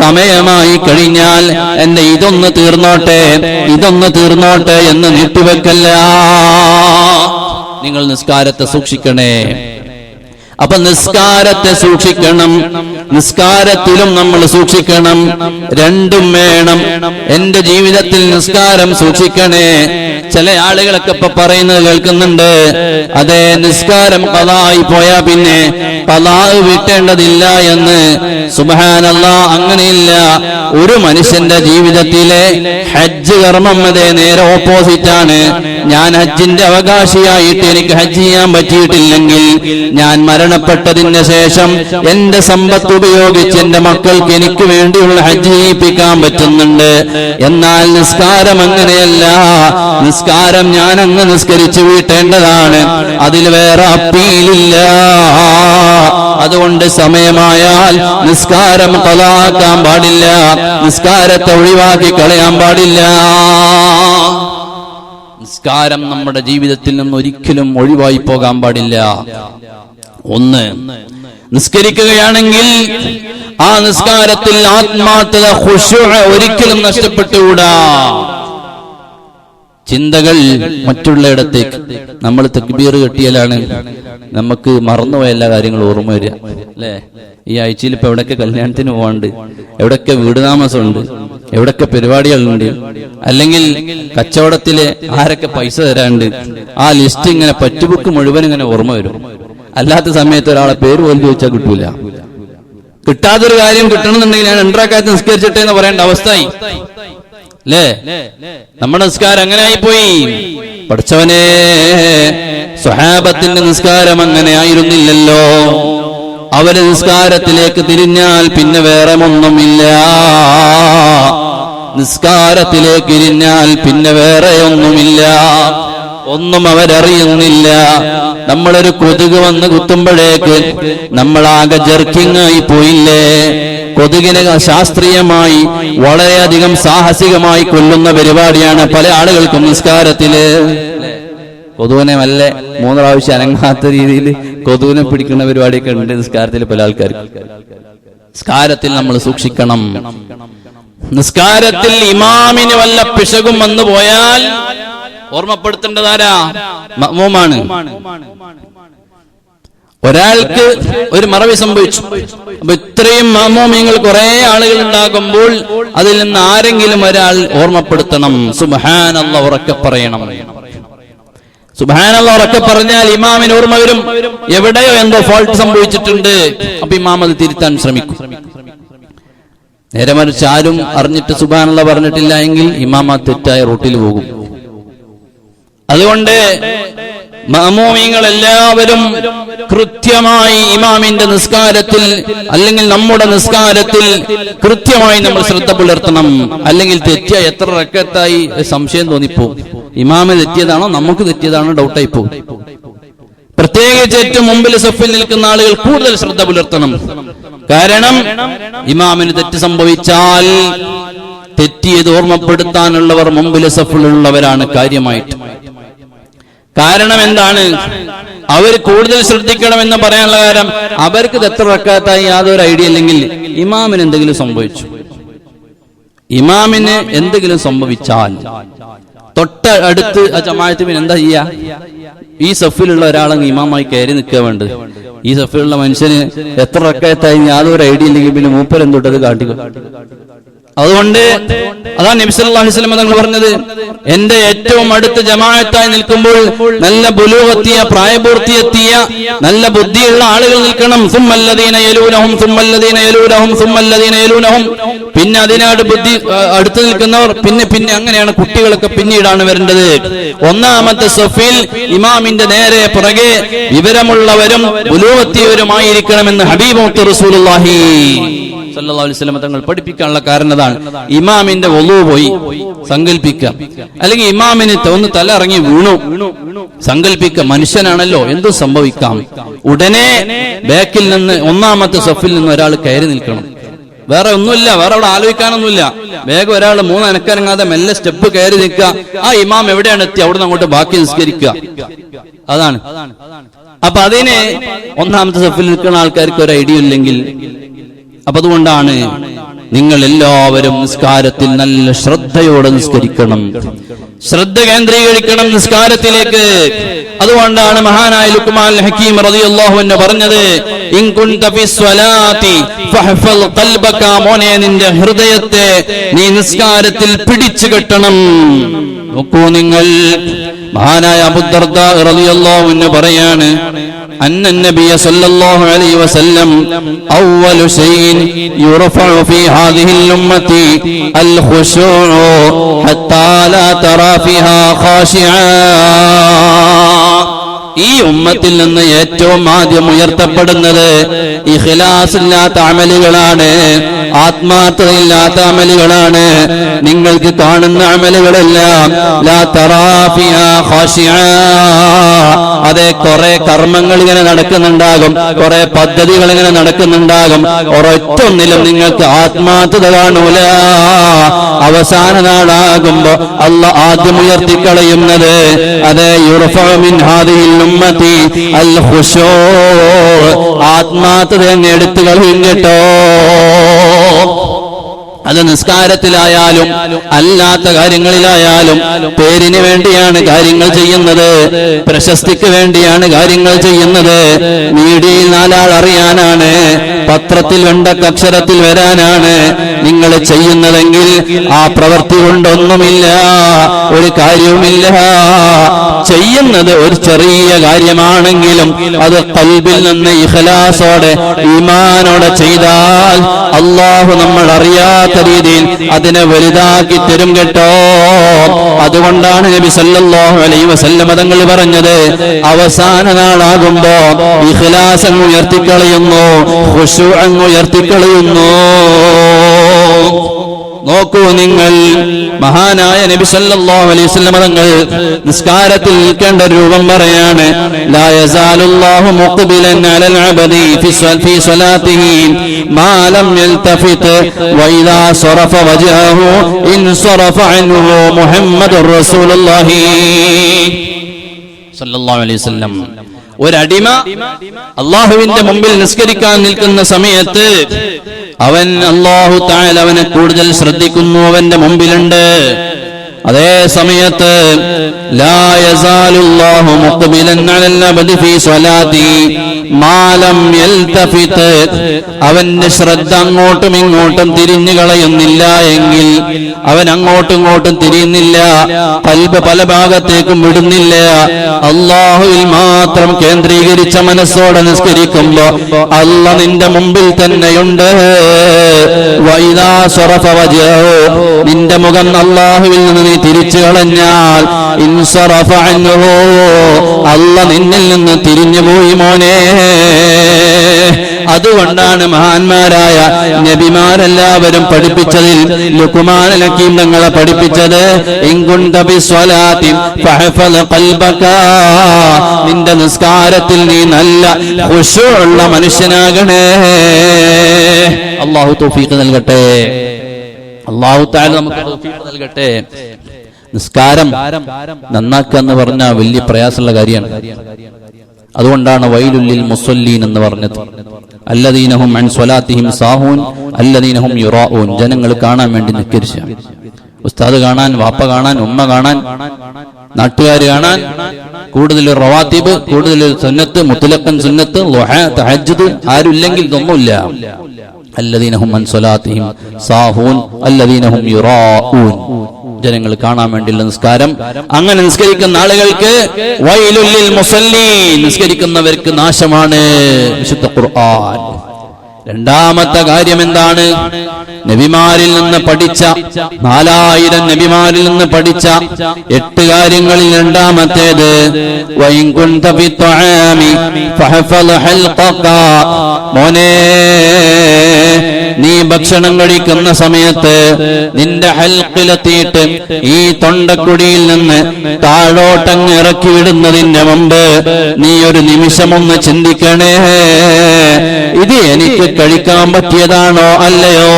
സമയമായി കഴിഞ്ഞാൽ എന്റെ ഇതൊന്ന് തീർന്നോട്ടെ എന്ന് നീട്ടിവെക്കല്ല. നിങ്ങൾ നിസ്കാരത്തെ സൂക്ഷിക്കണേ. അപ്പൊ നിസ്കാരത്തെ സൂക്ഷിക്കണം, നിസ്കാരത്തിലും നമ്മൾ സൂക്ഷിക്കണം, രണ്ടും വേണം. എന്റെ ജീവിതത്തിൽ നിസ്കാരം സൂക്ഷിക്കണേ. ചില ആളുകളൊക്കെ ഇപ്പൊ പറയുന്നത് കേൾക്കുന്നുണ്ട്, അതെ നിസ്കാരം ഖളായി പോയാ പിന്നെ ഖളാ വിട്ടേണ്ടതില്ല എന്ന്. സുബ്ഹാനല്ലാഹ്, അങ്ങനെയില്ല. ഒരു മനുഷ്യന്റെ ജീവിതത്തിലെ ഹജ്ജ് കർമ്മം അതേ നേരെ ഓപ്പോസിറ്റ് ആണ്. ഞാൻ ഹജ്ജിന്റെ അവകാശിയായിട്ട് എനിക്ക് ഹജ്ജ് ചെയ്യാൻ പറ്റിയിട്ടില്ലെങ്കിൽ ഞാൻ മരണപ്പെട്ടതിന് ശേഷം എന്റെ സമ്പത്ത് ഉപയോഗിച്ച് എന്റെ മക്കൾക്ക് എനിക്ക് വേണ്ടിയുള്ള ഹജ്ജ് ചെയ്യിപ്പിക്കാൻ പറ്റുന്നുണ്ട്. എന്നാൽ നിസ്കാരം അങ്ങനെയല്ല. നിസ്കാരം ഞാൻ അങ്ങ് നിസ്കരിച്ചു വീട്ടേണ്ടതാണ്, അതിൽ വേറെ അപ്പീലില്ല. അതുകൊണ്ട് സമയമായാൽ നിസ്കാരം ഖളാക്കാൻ പാടില്ല, നിസ്കാരത്തെ ഒഴിവാക്കി കളയാൻ പാടില്ല. നിസ്കാരം നമ്മുടെ ജീവിതത്തിൽ നിന്ന് ഒരിക്കലും ഒഴിവായി പോകാൻ പാടില്ല. ഒന്ന്, നിസ്കരിക്കുകയാണെങ്കിൽ ആ നിസ്കാരത്തിൽ ആത്മാർത്ഥത, ഖുശൂഅ് ഒരിക്കലും നഷ്ടപ്പെട്ടുകൂടാ. ചിന്തകൾ മറ്റുള്ളയിടത്തേക്ക്. നമ്മൾ തക്ബീർ കെട്ടിയാലാണ് നമുക്ക് മറന്നുപോയ എല്ലാ കാര്യങ്ങളും ഓർമ്മ വരിക, അല്ലേ? ഈ ആഴ്ചയിൽ ഇപ്പൊ എവിടെയൊക്കെ കല്യാണത്തിന് പോകാണ്ട്, എവിടെയൊക്കെ വീട് താമസമുണ്ട്, എവിടെയൊക്കെ പരിപാടികളുണ്ട്, അല്ലെങ്കിൽ കച്ചവടത്തില് ആരൊക്കെ പൈസ തരാണ്ട്, ആ ലിസ്റ്റ് ഇങ്ങനെ പറ്റുബുക്ക് മുഴുവൻ ഇങ്ങനെ ഓർമ്മ വരും. അല്ലാത്ത സമയത്ത് ഒരാളെ പേര് പോലും ചോദിച്ചാൽ കിട്ടൂല. കിട്ടാത്തൊരു കാര്യം കിട്ടണമെന്നുണ്ടെങ്കിൽ ഞാൻ 2 റക്അത്ത് നിസ്കരിച്ചിട്ടെ എന്ന് പറയേണ്ട അവസ്ഥയായി, അല്ലേ? നമ്മുടെ നിസ്കാരം അങ്ങനെ ആയിപ്പോയി. പഠിച്ചവനെ, സ്വഹാബത്തിന്റെ നിസ്കാരം അങ്ങനെ ആയിരുന്നില്ലല്ലോ. അവര് നിസ്കാരത്തിലേക്ക് തിരിഞ്ഞാൽ പിന്നെ വേറെ ഒന്നുമില്ല. നിസ്കാരത്തിലേക്ക് തിരിഞ്ഞാൽ പിന്നെ വേറെ ഒന്നുമില്ല. ഒന്നും അവരറിയുന്നില്ല. നമ്മളൊരു കൊതുക് വന്ന് കുത്തുമ്പോഴേക്ക് നമ്മളാകെ ജർക്കിങ് ആയി പോയില്ലേ? കൊതുകിനെ ശാസ്ത്രീയമായി വളരെയധികം സാഹസികമായി കൊല്ലുന്ന പരിപാടിയാണ് പല ആളുകൾക്കും നിസ്കാരത്തില്. കൊതുവിനെ വല്ല 3 പ്രാവശ്യം അനങ്ങാത്ത രീതിയിൽ കൊതുവിനെ പിടിക്കുന്ന പരിപാടിയൊക്കെ ഉണ്ട് നിസ്കാരത്തിൽ പല ആൾക്കാർക്ക്. നിസ്കാരത്തിൽ നമ്മൾ സൂക്ഷിക്കണം. നിസ്കാരത്തിൽ ഇമാമിന് വല്ല പിശകും വന്നു പോയാൽ ഓർമ്മപ്പെടുത്തേണ്ടതാരാ? മഅ്മൂമാണ്. ഒരാൾക്ക് ഒരു മറവി സംഭവിച്ചു. അപ്പൊ ഇത്രയും മഅ്മൂമിങ്ങൾ കുറെ ആളുകൾ ഉണ്ടാകുമ്പോൾ അതിൽ നിന്ന് ആരെങ്കിലും ഒരാൾ ഓർമ്മപ്പെടുത്തണം. സുബ്ഹാനല്ലാഹ് ഉറക്കെ പറയണം. സുബ്ഹാനല്ലാഹ് ഉറക്കെ പറഞ്ഞാൽ ഇമാമിന് ഓർമ്മ വരും, എവിടെയോ എന്തോ ഫോൾട്ട് സംഭവിച്ചിട്ടുണ്ട്. അപ്പൊ ഇമാം അത് തിരുത്താൻ ശ്രമിക്കും. നേരെ മറിച്ച് ആരും അറിഞ്ഞിട്ട് സുബ്ഹാനല്ലാഹ് പറഞ്ഞിട്ടില്ല എങ്കിൽ ഇമാം ആ തെറ്റായ റൂട്ടിൽ പോകും. അതുകൊണ്ട് മഅ്മൂമീങ്ങൾ എല്ലാവരും കൃത്യമായി ഇമാമിന്റെ നിസ്കാരത്തിൽ അല്ലെങ്കിൽ നമ്മുടെ നിസ്കാരത്തിൽ കൃത്യമായി നമ്മൾ ശ്രദ്ധ പുലർത്തണം. അല്ലെങ്കിൽ തെറ്റിയ എത്ര റക്അത്തായി സംശയം തോന്നിപ്പോ. ഇമാമ് തെറ്റിയതാണോ നമുക്ക് തെറ്റിയതാണോ ഡൗട്ടായി പോകും. പ്രത്യേകിച്ച് ഏറ്റവും മുമ്പിൽ സഫിൽ നിൽക്കുന്ന ആളുകൾ കൂടുതൽ ശ്രദ്ധ പുലർത്തണം. കാരണം ഇമാമിന് തെറ്റ് സംഭവിച്ചാൽ തെറ്റിയത് ഓർമ്മപ്പെടുത്താനുള്ളവർ മുമ്പിൽ സഫിലുള്ളവരാണ് കാര്യമായിട്ട്. കാരണം എന്താണ്? അവർ കൂടുതൽ ശ്രദ്ധിക്കണമെന്ന് പറയാനുള്ള കാര്യം അവർക്ക് എത്ര റക്അത്തായി യാതൊരു ഐഡിയ ഇല്ലെങ്കിൽ ഇമാമിന് എന്തെങ്കിലും സംഭവിച്ചു. ഇമാമിന് എന്തെങ്കിലും സംഭവിച്ചാൽ തൊട്ട അടുത്ത് ആ ജമാഅത്തിന് എന്താ ചെയ്യാ? ഈ സഫിലുള്ള ഒരാളങ്ങ് ഇമാമായി കയറി നിൽക്കുക വേണ്ടത്. ഈ സഫിലുള്ള മനുഷ്യന് എത്ര റക്അത്തായി യാതൊരു ഐഡിയ ഇല്ലെങ്കിൽ പിന്നെ മൂപ്പര് എന്തൊട്ടത് കാട്ടിക. അതുകൊണ്ട് അതാണ് നബി സല്ലല്ലാഹു അലൈഹി വസല്ലം തങ്ങൾ പറഞ്ഞത്, എന്റെ ഏറ്റവും അടുത്ത ജമാഅത്തായി നിൽക്കുമ്പോൾ നല്ല ബുലൂഗെത്തിയ, പ്രായപൂർത്തിയെത്തിയ നല്ല ബുദ്ധിയുള്ള ആളുകൾ നിൽക്കണം. സുമ്മല്ലദീന യലൂനഹും സുമ്മല്ലദീന യലൂനഹും സുമ്മല്ലദീന യലൂനഹും. പിന്നെ അതിനാട് ബുദ്ധി അടുത്ത് നിൽക്കുന്നവർ, പിന്നെ അങ്ങനെയാണ്. കുട്ടികളൊക്കെ പിന്നീടാണ് വരേണ്ടത്. ഒന്നാമത്തെ സഫിൽ ഇമാമിന്റെ നേരെ പുറകെ വിവരമുള്ളവരും ബുലൂഗെത്തിയവരുമായിരിക്കണമെന്ന് ഹബീബ് റസൂലുള്ളാഹി സല്ലല്ലാഹു അലൈഹി വസല്ലം തങ്ങൾ പഠിപ്പിക്കാനുള്ള കാരണം അതാണ്. ഇമാമിന്റെ വുളൂ പോയി സങ്കല്പിക്കുക, അല്ലെങ്കിൽ ഇമാമിന് ഒന്ന് തല ഇറങ്ങി വീണു സങ്കല്പിക്കുക. മനുഷ്യനാണല്ലോ, എന്തും സംഭവിക്കാം. ഉടനെ ബാക്കിൽ നിന്ന് ഒന്നാമത്തെ സഫിൽ നിന്ന് ഒരാൾ കയറി നിൽക്കണം. വേറെ ഒന്നുമില്ല, വേറെ അവിടെ ആലോചിക്കാനൊന്നുമില്ല. വേഗം ഒരാൾ 3 അനക്കനങ്ങാതെ മെല്ലെ സ്റ്റെപ്പ് കയറി നിൽക്കുക. ആ ഇമാം എവിടെയാണ് എത്തി അവിടെ നിന്ന് അങ്ങോട്ട് ബാക്കി നിസ്കരിക്കുക. അതാണ്. അപ്പൊ അതിന് ഒന്നാമത്തെ സഫിൽ നിൽക്കുന്ന ആൾക്കാർക്ക് ഒരു ഐഡിയ ഇല്ലെങ്കിൽ, അപ്പൊ അതുകൊണ്ടാണ് നിങ്ങൾ എല്ലാവരും നിസ്കാരത്തിൽ നല്ല ശ്രദ്ധയോടെ നിസ്കരിക്കണം, ശ്രദ്ധ കേന്ദ്രീകരിക്കണം നിസ്കാരത്തിലേക്ക്. അതുകൊണ്ടാണ് മഹാനായ ലുഖ്മാൻ ഹക്കീം റളിയല്ലാഹു അൻഹു പറഞ്ഞത്, ഇൻ കുൻത ഫിസ്വലാത്തി ഫഹ്ഫൽ ഖൽബക, മോനെ നിന്റെ ഹൃദയത്തെ നീ നിസ്കാരത്തിൽ പിടിച്ചു കെട്ടണം. നോക്കൂ നിങ്ങൾ, മഹാനായ അബൂ ദർദാ റളിയല്ലാഹു അൻഹു പറയാണ്, അന്ന നബിയ സല്ലല്ലാഹു അലൈഹി വസല്ലം അവ്വലു ശൈഇൻ യുർഫഉ ഫീ ഹാദിഹിൽ ഉമ്മത്തി അൽ ഖുശൂഉ ഹത്താ ലാ തറാ ഫീഹാ ഖാശിആ. ഈ ഉമ്മത്തിൽ നിന്ന് ഏറ്റവും ആദ്യം ഉയർത്തപ്പെടുന്നത് ഇഖ്ലാസ് ഇല്ലാത്ത അമലുകളാണ്, ആത്മാർത്ഥതയില്ലാത്ത അമലുകളാണ്. നിങ്ങൾക്ക് കാണുന്ന അമലുകളെല്ലാം ലാ തറാ ഫിഹാ ഖാശിആ, അതെ കുറെ കർമ്മങ്ങൾ ഇങ്ങനെ നടക്കുന്നുണ്ടാകും, കുറെ പദ്ധതികൾ ഇങ്ങനെ നടക്കുന്നുണ്ടാകും, ഒരൊറ്റൊന്നിലും നിങ്ങൾക്ക് ആത്മാർത്ഥത കാണൂല. അവസാന നാളാകുമ്പോ അല്ലാഹ് ആദ്യം ഉയർത്തിക്കളയുന്നത് അതെ യുർഫഉ മിൻ ഹാദിഹിൽ ഉമ്മത്തി അൽ ഖുശൂ, ആത്മാർത്ഥത അങ്ങ് എടുത്തു കളയും കേട്ടോ. അത് നിസ്കാരത്തിലായാലും അല്ലാത്ത കാര്യങ്ങളിലായാലും പേരിന് വേണ്ടിയാണ് കാര്യങ്ങൾ ചെയ്യുന്നത്, പ്രശസ്തിക്ക് വേണ്ടിയാണ് കാര്യങ്ങൾ ചെയ്യുന്നത്, മീഡിയയിൽ നാലാൾ അറിയാനാണ്, പത്രത്തിൽ വെണ്ടക്കക്ഷരത്തിൽ വരാനാണ് നിങ്ങൾ ചെയ്യുന്നതെങ്കിൽ ആ പ്രവൃത്തി കൊണ്ടൊന്നുമില്ല, ഒരു കാര്യവുമില്ല. ചെയ്യുന്നത് ഒരു ചെറിയ കാര്യമാണെങ്കിലും അത് ഖൽബിൽ നിന്ന് ഇഖ്ലാസോടെ ഈമാനോടെ ചെയ്താൽ അല്ലാഹു നമ്മൾ അറിയാത്ത രീതിയിൽ അതിനെ വലുതാക്കി തരും കേട്ടോ. അതുകൊണ്ടാണ് നബി സല്ലല്ലാഹു അലൈഹി വസല്ലം തങ്ങൾ പറഞ്ഞത്, അവസാന നാളാകുമ്പോ ഇഖ്ലാസ് അങ്ങ് ഉയർത്തിക്കളയുന്നു, ഖുശൂ അങ്ങ് ഉയർത്തിക്കളയുന്നു. നോക്കൂ നിങ്ങൾ, മഹാനായ നബി സല്ലല്ലാഹു അലൈഹി വസല്ലം തങ്ങൾ നിസ്കാരത്തിൽ നിൽക്കേണ്ട രൂപം പറയാണ്, ലാ യസാലുല്ലാഹു മുഖ്ബിലൻ അലൽ അബ്ദി ഫീ സ്വലാത്തിഹി മാ ലം യൽതഫിത് വഇദാ സറഫ വജ്ഹഹു ഇൻസറഫ അൻഹു മുഹമ്മദുർ റസൂലുള്ളാഹി സല്ലല്ലാഹു അലൈഹി വസല്ലം. ഒരടിമ അല്ലാഹുവിന്റെ മുമ്പിൽ നിസ്കരിക്കാൻ നിൽക്കുന്ന സമയത്ത് അവൻ അല്ലാഹു തആല അവനെ കൂടുതൽ ശ്രദ്ധിക്കുന്നു, അവന്റെ മുമ്പിലുണ്ട്. അതേ സമയത്ത് ലാ യസാലുല്ലാഹു മുഖ്ബിലൻ അലൽ അബ്ദി ഫീ സ്വലാത്തി മാ ലം യൽതഫിത്, അവന്റെ ശ്രദ്ധ അങ്ങോട്ടും ഇങ്ങോട്ടും തിരിഞ്ഞു കളയുന്നില്ല എങ്കിൽ, അവൻ അങ്ങോട്ടും ഇങ്ങോട്ടും തിരിയുന്നില്ല, ഖൽബ് പല ഭാഗത്തേക്കും വിടുന്നില്ല, അല്ലാഹുവിൽ മാത്രം കേന്ദ്രീകരിച്ച മനസ്സോടെ നിസ്കരിക്കുമ്പോ അല്ലാഹ് നിന്റെ മുമ്പിൽ തന്നെയുണ്ട്. വഇദാ സറഫ വജ്ഹഹു, നിന്റെ മുഖം അല്ലാഹുവിൽ നിന്ന് നീ തിരിച്ചു കളഞ്ഞാൽ ഇൻസറഫ അൻഹു, അല്ലാഹ് നിന്നിൽ നിന്ന് തിരിഞ്ഞു പോയി മോനെ. അതുകൊണ്ടാണ് മഹാന്മാരായ നബിമാരെല്ലാവരും പഠിപ്പിച്ചതിൽ ലുഖ്മാൻ ഹക്കീം തങ്ങളെ പഠിപ്പിച്ചത്, ഇൻ കുൻത ബിസ്വലാത്തി ഫഹ്ഫൽ ഖൽബക, നിന്റെ നിസ്കാരത്തിൽ നീ നല്ല ഖുശൂഉള്ള മനുഷ്യനാകണേ. അല്ലാഹു തൗഫീഖ് നൽകട്ടെ, അല്ലാഹു തആല നമുക്ക് തൗഫീഖ് നൽകട്ടെ. നിസ്കാരം നന്നാക്കുക എന്ന് പറഞ്ഞാൽ വലിയ പ്രയാസമുള്ള കാര്യമാണ്. അതുകൊണ്ടാണ് വൈലുൽ ലിൽ മുസല്ലീൻ എന്ന് പറഞ്ഞത്, അല്ലദീനഹും അൻ സ്വലാത്തിഹിം സാഹൂൻ അല്ലദീനഹും യുറാഊൻ. ജനങ്ങൾ കാണാൻ വേണ്ടി നിസ്കരിച്ച, ഉസ്താദ് കാണാൻ, വാപ്പ കാണാൻ, ഉമ്മ കാണാൻ, നാട്ടുകാർ കാണാൻ, കൂടുതൽ റവാത്തിബ്, കൂടുതൽ സുന്നത്ത്, മുത്ലഖൻ സുന്നത്ത്, ളുഹാ, തഹജ്ജുദ്, ആരുമില്ലെങ്കിൽ ഇതൊന്നുമില്ല. അല്ലദീനഹും അൻ സ്വലാത്തിഹിം സാഹൂൻ അല്ലദീനഹും യുറാഊൻ, ജനങ്ങൾ കാണാൻ വേണ്ടിയുള്ള നിസ്കാരം. അങ്ങനെ നിസ്കരിക്കുന്ന ആളുകൾക്ക് വൈലുൽ ലിൽ മുസല്ലീൻ, നിസ്കരിക്കുന്നവർക്ക് നാശമാണ് വിശുദ്ധ ഖുർആൻ. രണ്ടാമത്തെ കാര്യം എന്താണ്? നബിമാരിൽ നിന്ന് പഠിച്ച 4000 നബിമാരിൽ നിന്ന് പഠിച്ച 8 കാര്യങ്ങളിൽ രണ്ടാമത്തേത് വഇൻ കുൻത ഫിത്ആമി ഫഹഫൽ ഹൽഖക, മോനെ നീ ഭക്ഷണം കഴിക്കുന്ന സമയത്ത് നിന്റെ ഹൽഖിലെത്തിയിട്ട് ഈ തൊണ്ടക്കുടിയിൽ നിന്ന് താഴോട്ടങ്ങ് ഇറക്കി വിടുന്നതിന്റെ മുമ്പ് നീ ഒരു നിമിഷമൊന്ന് ചിന്തിക്കണേ, ഇത് എനിക്ക് കഴിക്കാൻ പറ്റിയതാണോ അല്ലയോ?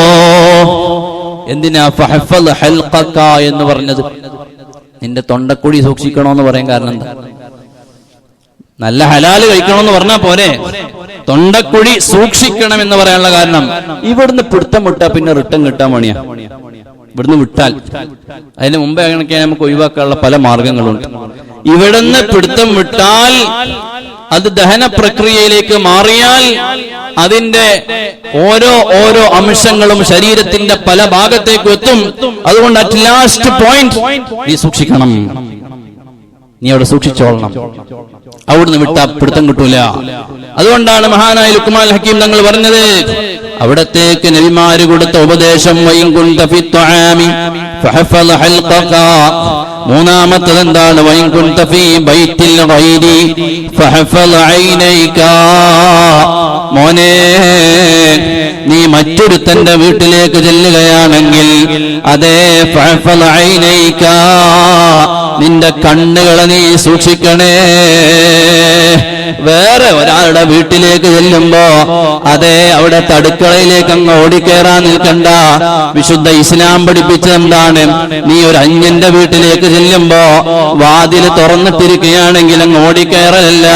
എന്തിനാ ഫഹഫൽ ഹൽഖക എന്ന് പറഞ്ഞത്? നിന്റെ തൊണ്ടക്കുടി സൂക്ഷിക്കണോന്ന് പറയാൻ കാരണം എന്താ? നല്ല ഹലാല് കഴിക്കണമെന്ന് പറഞ്ഞാ പോരെ, തൊണ്ടക്കുഴി സൂക്ഷിക്കണം എന്ന് പറയാനുള്ള കാരണം ഇവിടുന്ന് പിടുത്തം വിട്ടാൽ പിന്നെ റിട്ടേൺ കിട്ടാൻ പണിയാ. ഇവിടുന്ന് വിട്ടാൽ അതിന് മുമ്പേ കണക്കെ നമുക്ക് ഒഴിവാക്കാനുള്ള പല മാർഗങ്ങളുണ്ട്. ഇവിടുന്ന് പിടുത്തം വിട്ടാൽ അത് ദഹന പ്രക്രിയയിലേക്ക് മാറിയാൽ അതിന്റെ ഓരോ അംശങ്ങളും ശരീരത്തിന്റെ പല ഭാഗത്തേക്കും എത്തും. അതുകൊണ്ട് അറ്റ് ലാസ്റ്റ് പോയിന്റ് നീ സൂക്ഷിക്കണം, നീ അവിടെ സൂക്ഷിച്ചോളണം. അവിടുന്ന് വിട്ടാ പിടുത്തം കിട്ടൂല. അതുകൊണ്ടാണ് മഹാനായ ലുക്മാൻ ഹക്കീം തങ്ങൾ പറഞ്ഞത്, അവിടത്തേക്ക് നബിമാര് കൊടുത്ത ഉപദേശം മൂന്നാമത്തത് എന്താണ്? മോനെ, നീ മറ്റൊരുത്തന്റെ വീട്ടിലേക്ക് ചെല്ലുകയാണെങ്കിൽ അതേ നിന്റെ കണ്ണുകളെ നീ സൂക്ഷിക്കണേ. വേറെ ഒരാളുടെ വീട്ടിലേക്ക് ചെല്ലുമ്പോ അതേ അവിടെ അടുക്കളയിലേക്ക് അങ്ങ് ഓടിക്കയറാൻ നിൽക്കണ്ട. വിശുദ്ധ ഇസ്ലാം പഠിപ്പിച്ചത് എന്താണ്? നീ ഒരു അന്യന്റെ വീട്ടിലേക്ക് ചെല്ലുമ്പോ വാതില് തുറന്നിട്ടിരിക്കുകയാണെങ്കിൽ അങ്ങ് ഓടിക്കയറലല്ല.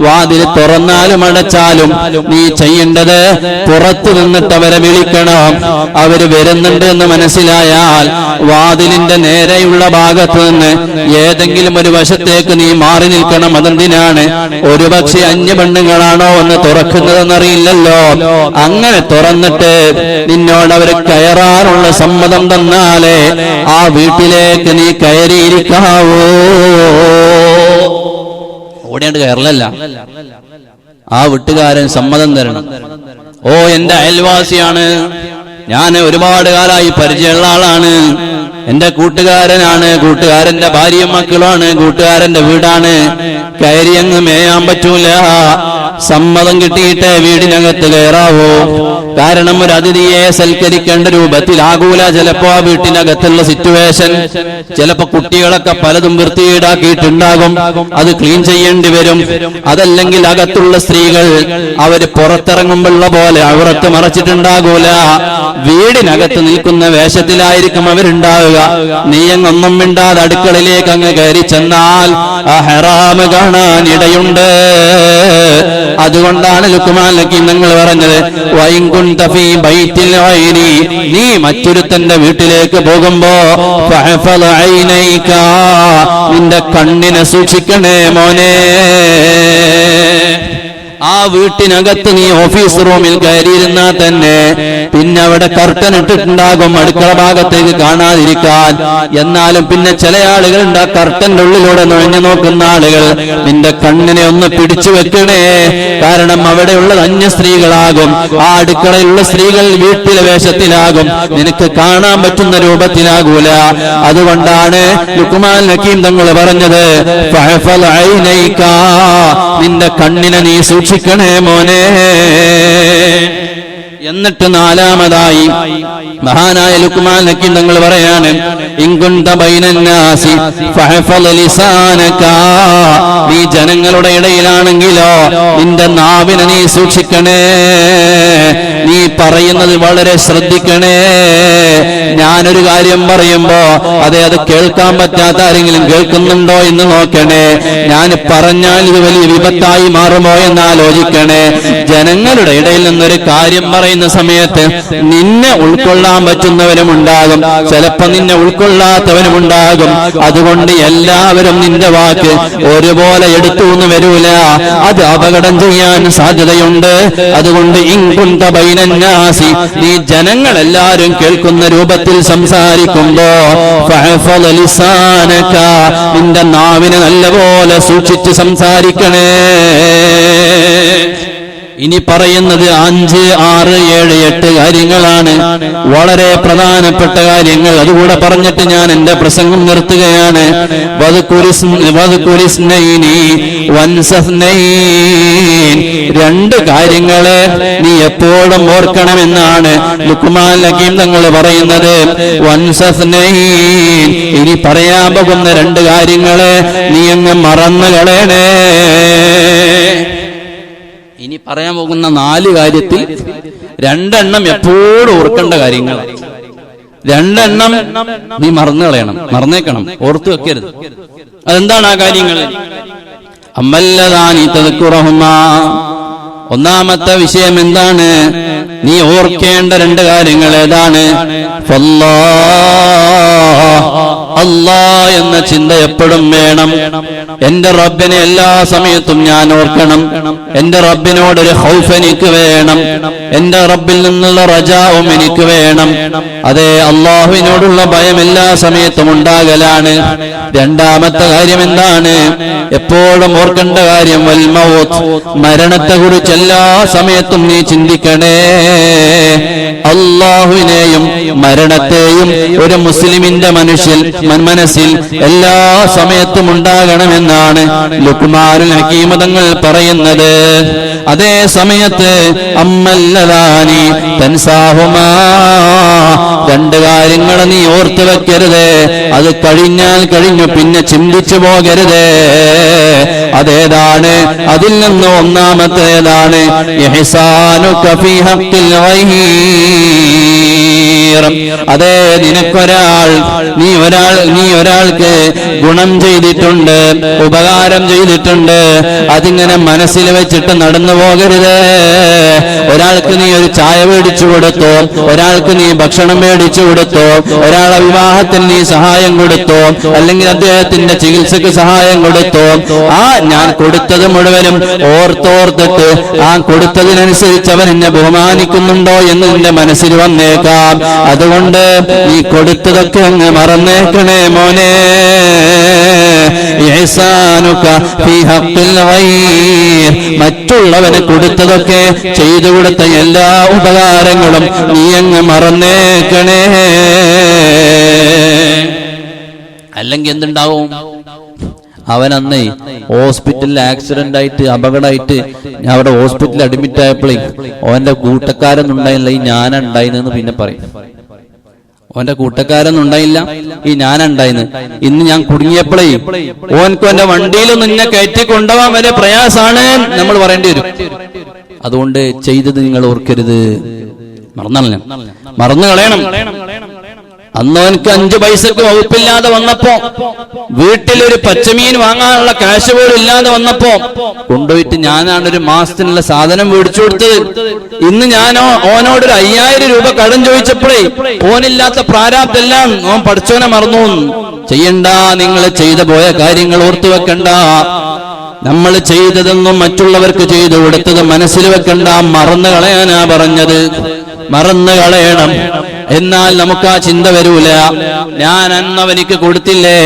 വാതില് തുറന്നാലും അടച്ചാലും നീ ചെയ്യേണ്ടത് പുറത്തു നിന്നിട്ട് അവരെ വിളിക്കണം. അവര് വരുന്നുണ്ട് എന്ന് മനസ്സിലായാൽ വാതിലിന്റെ നേരെയുള്ള ഭാഗത്ത് നിന്ന് ഏതെങ്കിലും ഒരു വശത്തേക്ക് നീ മാറി നിൽക്കണം. അതെന്തിനാണ്? ഒരുപക്ഷെ അന്യപെണ്ണുങ്ങളാണോ എന്ന് തുറക്കുന്നതെന്നറിയില്ലല്ലോ. അങ്ങനെ തുറന്നിട്ട് നിന്നോട് അവർ കയറാനുള്ള സമ്മതം തന്നാലേ ആ വീട്ടിലേക്ക് നീ കയറിയിരിക്കാവൂ. ഓടിയാണ്ട് കയറലല്ല, ആ വീട്ടുകാരൻ സമ്മതം തരണം. ഓ, എന്റെ അയൽവാസിയാണ്, ഞാൻ ഒരുപാട് കാലമായി പരിചയമുള്ള ആളാണ്, എന്റെ കൂട്ടുകാരനാണ്, കൂട്ടുകാരന്റെ ഭാര്യയും മക്കളുമാണ്, കൂട്ടുകാരന്റെ വീടാണ്, കയറി അങ്ങ് മേയാൻ പറ്റൂല. സമ്മതം കിട്ടിയിട്ട് വീടിനകത്ത് കയറാവോ? കാരണം ഒരു അതിഥിയെ സൽക്കരിക്കേണ്ട രൂപത്തിലാകൂല ചിലപ്പോ ആ വീട്ടിനകത്തുള്ള സിറ്റുവേഷൻ. ചിലപ്പോ കുട്ടികളൊക്കെ പലതും വൃത്തികേടാക്കിയിട്ടുണ്ടാകും, അത് ക്ലീൻ ചെയ്യേണ്ടി വരും. അതല്ലെങ്കിൽ അകത്തുള്ള സ്ത്രീകൾ അവര് പുറത്തിറങ്ങുമ്പോഴുള്ള പോലെ അവിറത്ത് മറച്ചിട്ടുണ്ടാകൂല, വീടിനകത്ത് നിൽക്കുന്ന വേഷത്തിലായിരിക്കും അവരുണ്ടാവുക. നീയങ്ങൊന്നും മിണ്ടാതെ അടുക്കളയിലേക്ക് അങ്ങ് കയറി ചെന്നാൽ ആ ഹറാമ് കാണാൻ ഇടയുണ്ട്. അതുകൊണ്ടാണ് ലുക്മാൻ ഹക്കീം തങ്ങൾ പറഞ്ഞത്, നീ മറ്റൊരുത്തന്റെ വീട്ടിലേക്ക് പോകുമ്പോ നിന്റെ കണ്ണിനെ സൂക്ഷിക്കണേ മോനെ. ആ വീട്ടിനകത്ത് നീ ഓഫീസ് റൂമിൽ കയറിയിരുന്നാൽ തന്നെ പിന്നെ അവിടെ കർട്ടൻ ഇട്ടിട്ടുണ്ടാകും അടുക്കള ഭാഗത്തേക്ക് കാണാതിരിക്കാൻ. എന്നാലും പിന്നെ ചില ആളുകളുണ്ട് ആ കർട്ടന്റെ ഉള്ളിലൂടെ നുഴഞ്ഞു നോക്കുന്ന ആളുകൾ. നിന്റെ കണ്ണിനെ ഒന്ന് പിടിച്ചു വെക്കണേ, കാരണം അവിടെയുള്ളത് അന്യ സ്ത്രീകളാകും. ആ അടുക്കളയിലുള്ള സ്ത്രീകൾ വീട്ടിലെ വേഷത്തിലാകും, നിനക്ക് കാണാൻ പറ്റുന്ന രൂപത്തിലാകൂല. അതുകൊണ്ടാണ് ലുക്മാൻ ഹക്കീം തങ്ങൾ പറഞ്ഞത്, നിന്റെ കണ്ണിനെ നീ സൂക്ഷിക്കണേ മോനെ. എന്നിട്ട് നാലാമതായി മഹാനായ ലുക്മാൻ ഹക്കീം തങ്ങൾ പറയാണ്, ഇൻകുന്ത ബൈനന്നാസി ഫഹഫള് ലിസാനക, നീ ജനങ്ങളുടെ ഇടയിലാണെങ്കിലോ നിന്റെ നാവിനെ നീ സൂക്ഷിക്കണേ, നീ പറയുന്നത് വളരെ ശ്രദ്ധിക്കണേ. ഞാനൊരു കാര്യം പറയുമ്പോ അത് കേൾക്കാൻ പറ്റാത്ത ആരെങ്കിലും കേൾക്കുന്നുണ്ടോ എന്ന് നോക്കണേ. ഞാൻ പറഞ്ഞാൽ ഇത് വലിയ വിപത്തായി മാറുമോ എന്ന് ആലോചിക്കണേ. ജനങ്ങളുടെ ഇടയിൽ നിന്നൊരു കാര്യം പറയുന്ന സമയത്ത് നിന്നെ ഉൾക്കൊള്ളാൻ പറ്റുന്നവരുമുണ്ടാകും, ചിലപ്പോ നിന്നെ ഉൾക്കൊള്ളാത്തവനുമുണ്ടാകും. അതുകൊണ്ട് എല്ലാവരും നിന്റെ വാക്ക് ഒരുപോലെ എടുത്തു എന്ന് വരൂല, അത് അപകടം ചെയ്യാൻ സാധ്യതയുണ്ട്. അതുകൊണ്ട് ഇൻകുന്ത ബൈനന്നാസി, നീ ജനങ്ങളെല്ലാരും കേൾക്കുന്ന രൂപത്തിൽ സംസാരിക്കുമ്പോ ഫഹഫള് ലിസാനക, നിന്റെ നാവിനെ നല്ലപോലെ സൂക്ഷിച്ച് സംസാരിക്കണേ. ഇനി പറയുന്നത് 5, 6, 7, 8 കാര്യങ്ങളാണ്, വളരെ പ്രധാനപ്പെട്ട കാര്യങ്ങൾ. അതുകൂടെ പറഞ്ഞിട്ട് ഞാൻ എന്റെ പ്രസംഗം നിർത്തുകയാണ്. രണ്ട് കാര്യങ്ങളെ നീ എപ്പോഴും ഓർക്കണമെന്നാണ് ലുക്മാൻ ഹക്കീം തങ്ങൾ പറയുന്നത്. ഇനി പറയാൻ പോകുന്ന 2 കാര്യങ്ങളെ നീ അങ്ങ് മറന്നു കളയണേ. ഇനി പറയാൻ പോകുന്ന 4 കാര്യത്തിൽ 2 എണ്ണം എപ്പോഴും ഓർക്കേണ്ട കാര്യങ്ങൾ, 2 എണ്ണം നീ മറന്നു കളയണം, മറന്നേക്കണം, ഓർത്തു വെക്കരുത്. അതെന്താണ് ആ കാര്യങ്ങൾ? അമ്മല്ലദാനി തദ്കുറഹുമാ, ഒന്നാമത്തെ വിഷയം എന്താണ്? നീ ഓർക്കേണ്ട രണ്ട് കാര്യങ്ങൾ ഏതാണ്? അല്ലാ എന്ന ചിന്ത എപ്പോഴും വേണം. എന്റെ റബ്ബിനെ എല്ലാ സമയത്തും ഞാൻ ഓർക്കണം. എന്റെ റബ്ബിനോടൊരു ഖൗഫ് എനിക്ക് വേണം. എന്റെ റബ്ബിൽ നിന്നുള്ള റജാവും എനിക്ക് വേണം. അതെ, അള്ളാഹുവിനോടുള്ള ഭയം എല്ലാ സമയത്തും ഉണ്ടാകലാണ്. രണ്ടാമത്തെ കാര്യം എന്താണ്? എപ്പോഴും ഓർക്കേണ്ട കാര്യം വൽ മൗത്ത്, മരണത്തെ കുറിച്ച് എല്ലാ സമയത്തും നീ ചിന്തിക്കണേ. അള്ളാഹുവിനെയും മരണത്തെയും ഒരു മുസ്ലിമിന്റെ മനസ്സിൽ എല്ലാ സമയത്തും ഉണ്ടാകണമെന്നാണ് ലുഖ്മാനുൽ ഹകീം തങ്ങൾ പറയുന്നത്. അതേ സമയത്ത് അമ്മല്ലദാനി തൻസാഹുമാ, രണ്ട് കാര്യങ്ങൾ നീ ഓർത്തു വെക്കരുത്. അത് കഴിഞ്ഞാൽ കഴിഞ്ഞു, പിന്നെ ചിന്തിച്ചു പോകരുത്. അതേതാണ്? അതിൽ നിന്ന് ഒന്നാമത്തേതാണ് ഇഹ്സാനുക ഫീ ഹഖ്ഖിൽ ഗൈർ. അതേ, നീ ഒരാൾക്ക് ഗുണം ചെയ്തിട്ടുണ്ട്, ഉപകാരം ചെയ്തിട്ടുണ്ട്, അതിങ്ങനെ മനസ്സിൽ വെച്ചിട്ട് നടന്നു പോകരുത്. ഒരാൾക്ക് നീ ഒരു ചായ മേടിച്ചു കൊടുത്തോ, ഒരാൾക്ക് നീ ഭക്ഷണം മേടിച്ചു കൊടുത്തോ, ഒരാളെ വിവാഹത്തിന് നീ സഹായം കൊടുത്തോ, അല്ലെങ്കിൽ അദ്ദേഹത്തിന്റെ ചികിത്സക്ക് സഹായം കൊടുത്തോ, ഞാൻ കൊടുത്തത് മുഴുവനും ഓർത്തോർത്തിട്ട് ആ കൊടുത്തതിനനുസരിച്ച് അവൻ എന്നെ ബഹുമാനിക്കുന്നുണ്ടോ എന്ന് നിന്റെ മനസ്സിൽ വന്നേക്കാം. അതുകൊണ്ട് നീ കൊടുത്തതൊക്കെ അങ്ങ് മറന്നേക്കണേ മോനെ. ഇഹ്സാനുക ഫീ ഹഖ്ഖിൽ ഗൈർ, മറ്റുള്ളവന് കൊടുത്തതൊക്കെ, ചെയ്തു കൊടുത്ത എല്ലാ ഉപകാരങ്ങളും നീ അങ്ങ് മറന്നേക്കണേ. അല്ലെങ്കിൽ എന്തുണ്ടാവും? അവനന്നേ ഹോസ്പിറ്റലിൽ ആക്സിഡന്റ് ആയിട്ട്, അപകടമായിട്ട് ഞാൻ അവിടെ ഹോസ്പിറ്റലിൽ അഡ്മിറ്റ് ആയപ്പോഴേ അവന്റെ കൂട്ടക്കാരൊന്നും ഉണ്ടായില്ല, ഈ ഞാനുണ്ടായിന്ന് പിന്നെ പറയും. ഓന്റെ കൂട്ടക്കാരൊന്നും ഉണ്ടായില്ല, ഈ ഞാനുണ്ടായിന്ന്. ഇന്ന് ഞാൻ കുടുങ്ങിയപ്പോഴേ ഓൻക്ക് എന്റെ വണ്ടിയിൽ നിന്നെ കയറ്റി കൊണ്ടുപോകാൻ വരെ പ്രയാസാണ് നമ്മൾ പറയേണ്ടി വരും. അതുകൊണ്ട് ചെയ്തത് നിങ്ങൾ ഓർക്കരുത്, മറന്നു കളയണം. അന്ന് അവനക്ക് 5 പൈസക്ക് വകുപ്പില്ലാതെ വന്നപ്പോ, വീട്ടിലൊരു പച്ചമീൻ വാങ്ങാനുള്ള കാശ് പോലും ഇല്ലാതെ വന്നപ്പോ കൊണ്ടുപോയിട്ട് ഞാനാണ് ഒരു മാസത്തിനുള്ള സാധനം മേടിച്ചു കൊടുത്തത്. ഇന്ന് ഞാനോ ഓനോടൊരു 5000 രൂപ കടം ചോദിച്ചപ്പോഴേ ഓനില്ലാത്ത പ്രാരാബ്ദെല്ലാം ഓൻ പഠിച്ചോനെ മറന്നു. ചെയ്യണ്ട, നിങ്ങൾ ചെയ്തു പോയ കാര്യങ്ങൾ ഓർത്തു വെക്കണ്ട. നമ്മൾ ചെയ്തതെന്നും മറ്റുള്ളവർക്ക് ചെയ്തു കൊടുത്തത് മനസ്സിൽ വെക്കണ്ട, മറന്നു കളയാനാ പറഞ്ഞത്. മറന്നു കളയണം. എന്നാൽ നമുക്ക് ആ ചിന്ത വരൂല. ഞാൻ അന്നവനിക്ക് കൊടുത്തില്ലേ,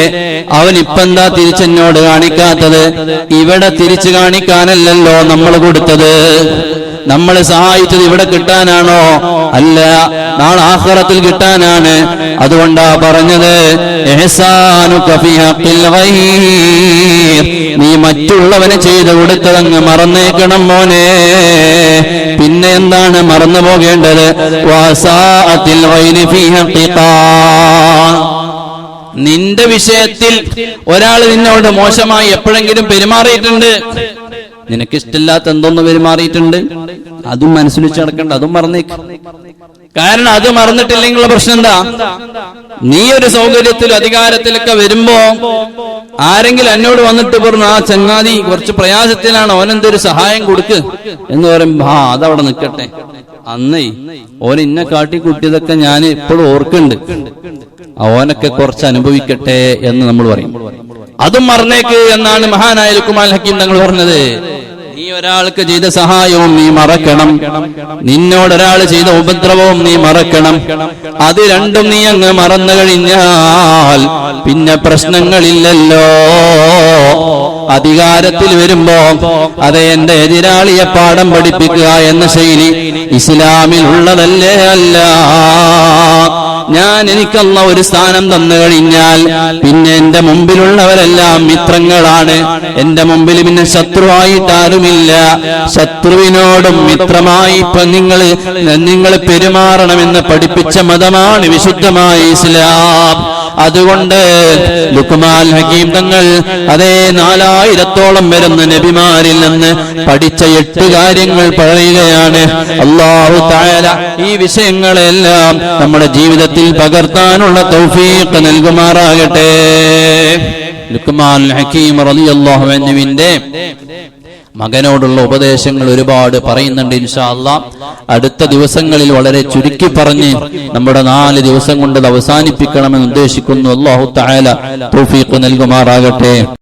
അവൻ ഇപ്പെന്താ തിരിച്ചെന്നോട് കാണിക്കാത്തത്? ഇവിടെ തിരിച്ചു കാണിക്കാനല്ലല്ലോ നമ്മൾ കൊടുത്തത്. നമ്മൾ സഹായിച്ചത് ഇവിടെ കിട്ടാനാണോ? അല്ല, നാളെ ആഖിറത്തിൽ കിട്ടാനാണ്. അതുകൊണ്ടാ പറഞ്ഞത് ഇഹ്സാനുക ഫീ ഹഖ്ഖിൽ ഗൈർ, നീ മറ്റുള്ളവന് ചെയ്തു കൊടുത്തതങ്ങ് മറന്നേക്കണം മോനെ. പിന്നെ എന്താണ് മറന്നു പോകേണ്ടത്? വസാഅത്തിൽ ഗൈരി ഫീ ഹഖ്ഖികാ, നിന്റെ വിഷയത്തിൽ ഒരാൾ നിന്നോട് മോശമായി എപ്പോഴെങ്കിലും പെരുമാറിയിട്ടുണ്ട്, നിനക്കിഷ്ടമില്ലാത്ത എന്തോന്ന് പെരുമാറിയിട്ടുണ്ട്, അതും മനസ്സിൽ വെച്ച് നടക്കണ്ട, അതും മറന്നേക്ക്. കാരണം അത് മറന്നിട്ടില്ലെങ്കിലുള്ള പ്രശ്നം എന്താ? നീ ഒരു സൗകര്യത്തിലും അധികാരത്തിലൊക്കെ വരുമ്പോ ആരെങ്കിലും എന്നോട് വന്നിട്ട് പറഞ്ഞു, ആ ചങ്ങാതി കുറച്ച് പ്രയാസത്തിലാണ്, ഓനെന്തൊരു സഹായം കൊടുക്ക് എന്ന് പറയുമ്പോ അതവിടെ നിൽക്കട്ടെ, അന്നേ ഓൻ ഇന്നെ കാട്ടിക്കൂട്ടിയതൊക്കെ ഞാൻ ഇപ്പോഴും ഓർക്കുന്നുണ്ട്, ഓനൊക്കെ കുറച്ച് അനുഭവിക്കട്ടെ എന്ന് നമ്മൾ പറയും. അതും മറന്നേക്ക് എന്നാണ് മഹാനായ ലുഖ്മാനുൽ ഹകീം തങ്ങൾ പറഞ്ഞത്. നീ ഒരാൾക്ക് ചെയ്ത സഹായവും നീ മറക്കണം, നിന്നോടൊരാൾ ചെയ്ത ഉപദ്രവവും നീ മറക്കണം. അത് രണ്ടും നീ അങ്ങ് മറന്നു കഴിഞ്ഞാൽ പിന്നെ പ്രശ്നങ്ങളില്ലല്ലോ. അധികാരത്തിൽ വരുമ്പോ അതെ എന്റെ എതിരാളിയെ പാഠം പഠിപ്പിക്കുക എന്ന ശൈലി ഇസ്ലാമിൽ ഉള്ളതല്ലേ അല്ല. എനിക്കല്ല ഒരു സ്ഥാനം തന്നു കഴിഞ്ഞാൽ പിന്നെ എന്റെ മുമ്പിലുള്ളവരെല്ലാം മിത്രങ്ങളാണ്. എന്റെ മുമ്പിൽ പിന്നെ ശത്രുവായിട്ട് ആരുമില്ല. ശത്രുവിനോടും മിത്രമായി ഇപ്പൊ നിങ്ങൾ പെരുമാറണമെന്ന് പഠിപ്പിച്ച മതമാണ് വിശുദ്ധമായ ഇസ്ലാം. അതുകൊണ്ട് ലുഖ്മാനുൽ ഹകീം തങ്ങൾ അതേ 4000-ഓളം വരുന്ന നബിമാരിൽ നിന്ന് പഠിച്ച 8 കാര്യങ്ങൾ പറയുകയാണ്. അല്ലാഹു തആല ഈ വിഷയങ്ങളെല്ലാം നമ്മുടെ ജീവിതത്തിൽ പകർത്താനുള്ള തൗഫീഖ് നൽകുമാറാകട്ടെ. ലുഖ്മാനുൽ ഹകീം റളിയല്ലാഹു അൻഹുവിന്റെ മകനോടുള്ള ഉപദേശങ്ങൾ ഒരുപാട് പറയുന്നുണ്ട്. ഇൻഷാ അല്ലാഹ് അടുത്ത ദിവസങ്ങളിൽ വളരെ ചുരുക്കി പറഞ്ഞ് നമ്മുടെ 4 ദിവസം കൊണ്ട് അവസാനിപ്പിക്കണമെന്ന് ഉദ്ദേശിക്കുന്നു. അല്ലാഹു തആല തൗഫീഖ് നൽകുമാറാകട്ടെ.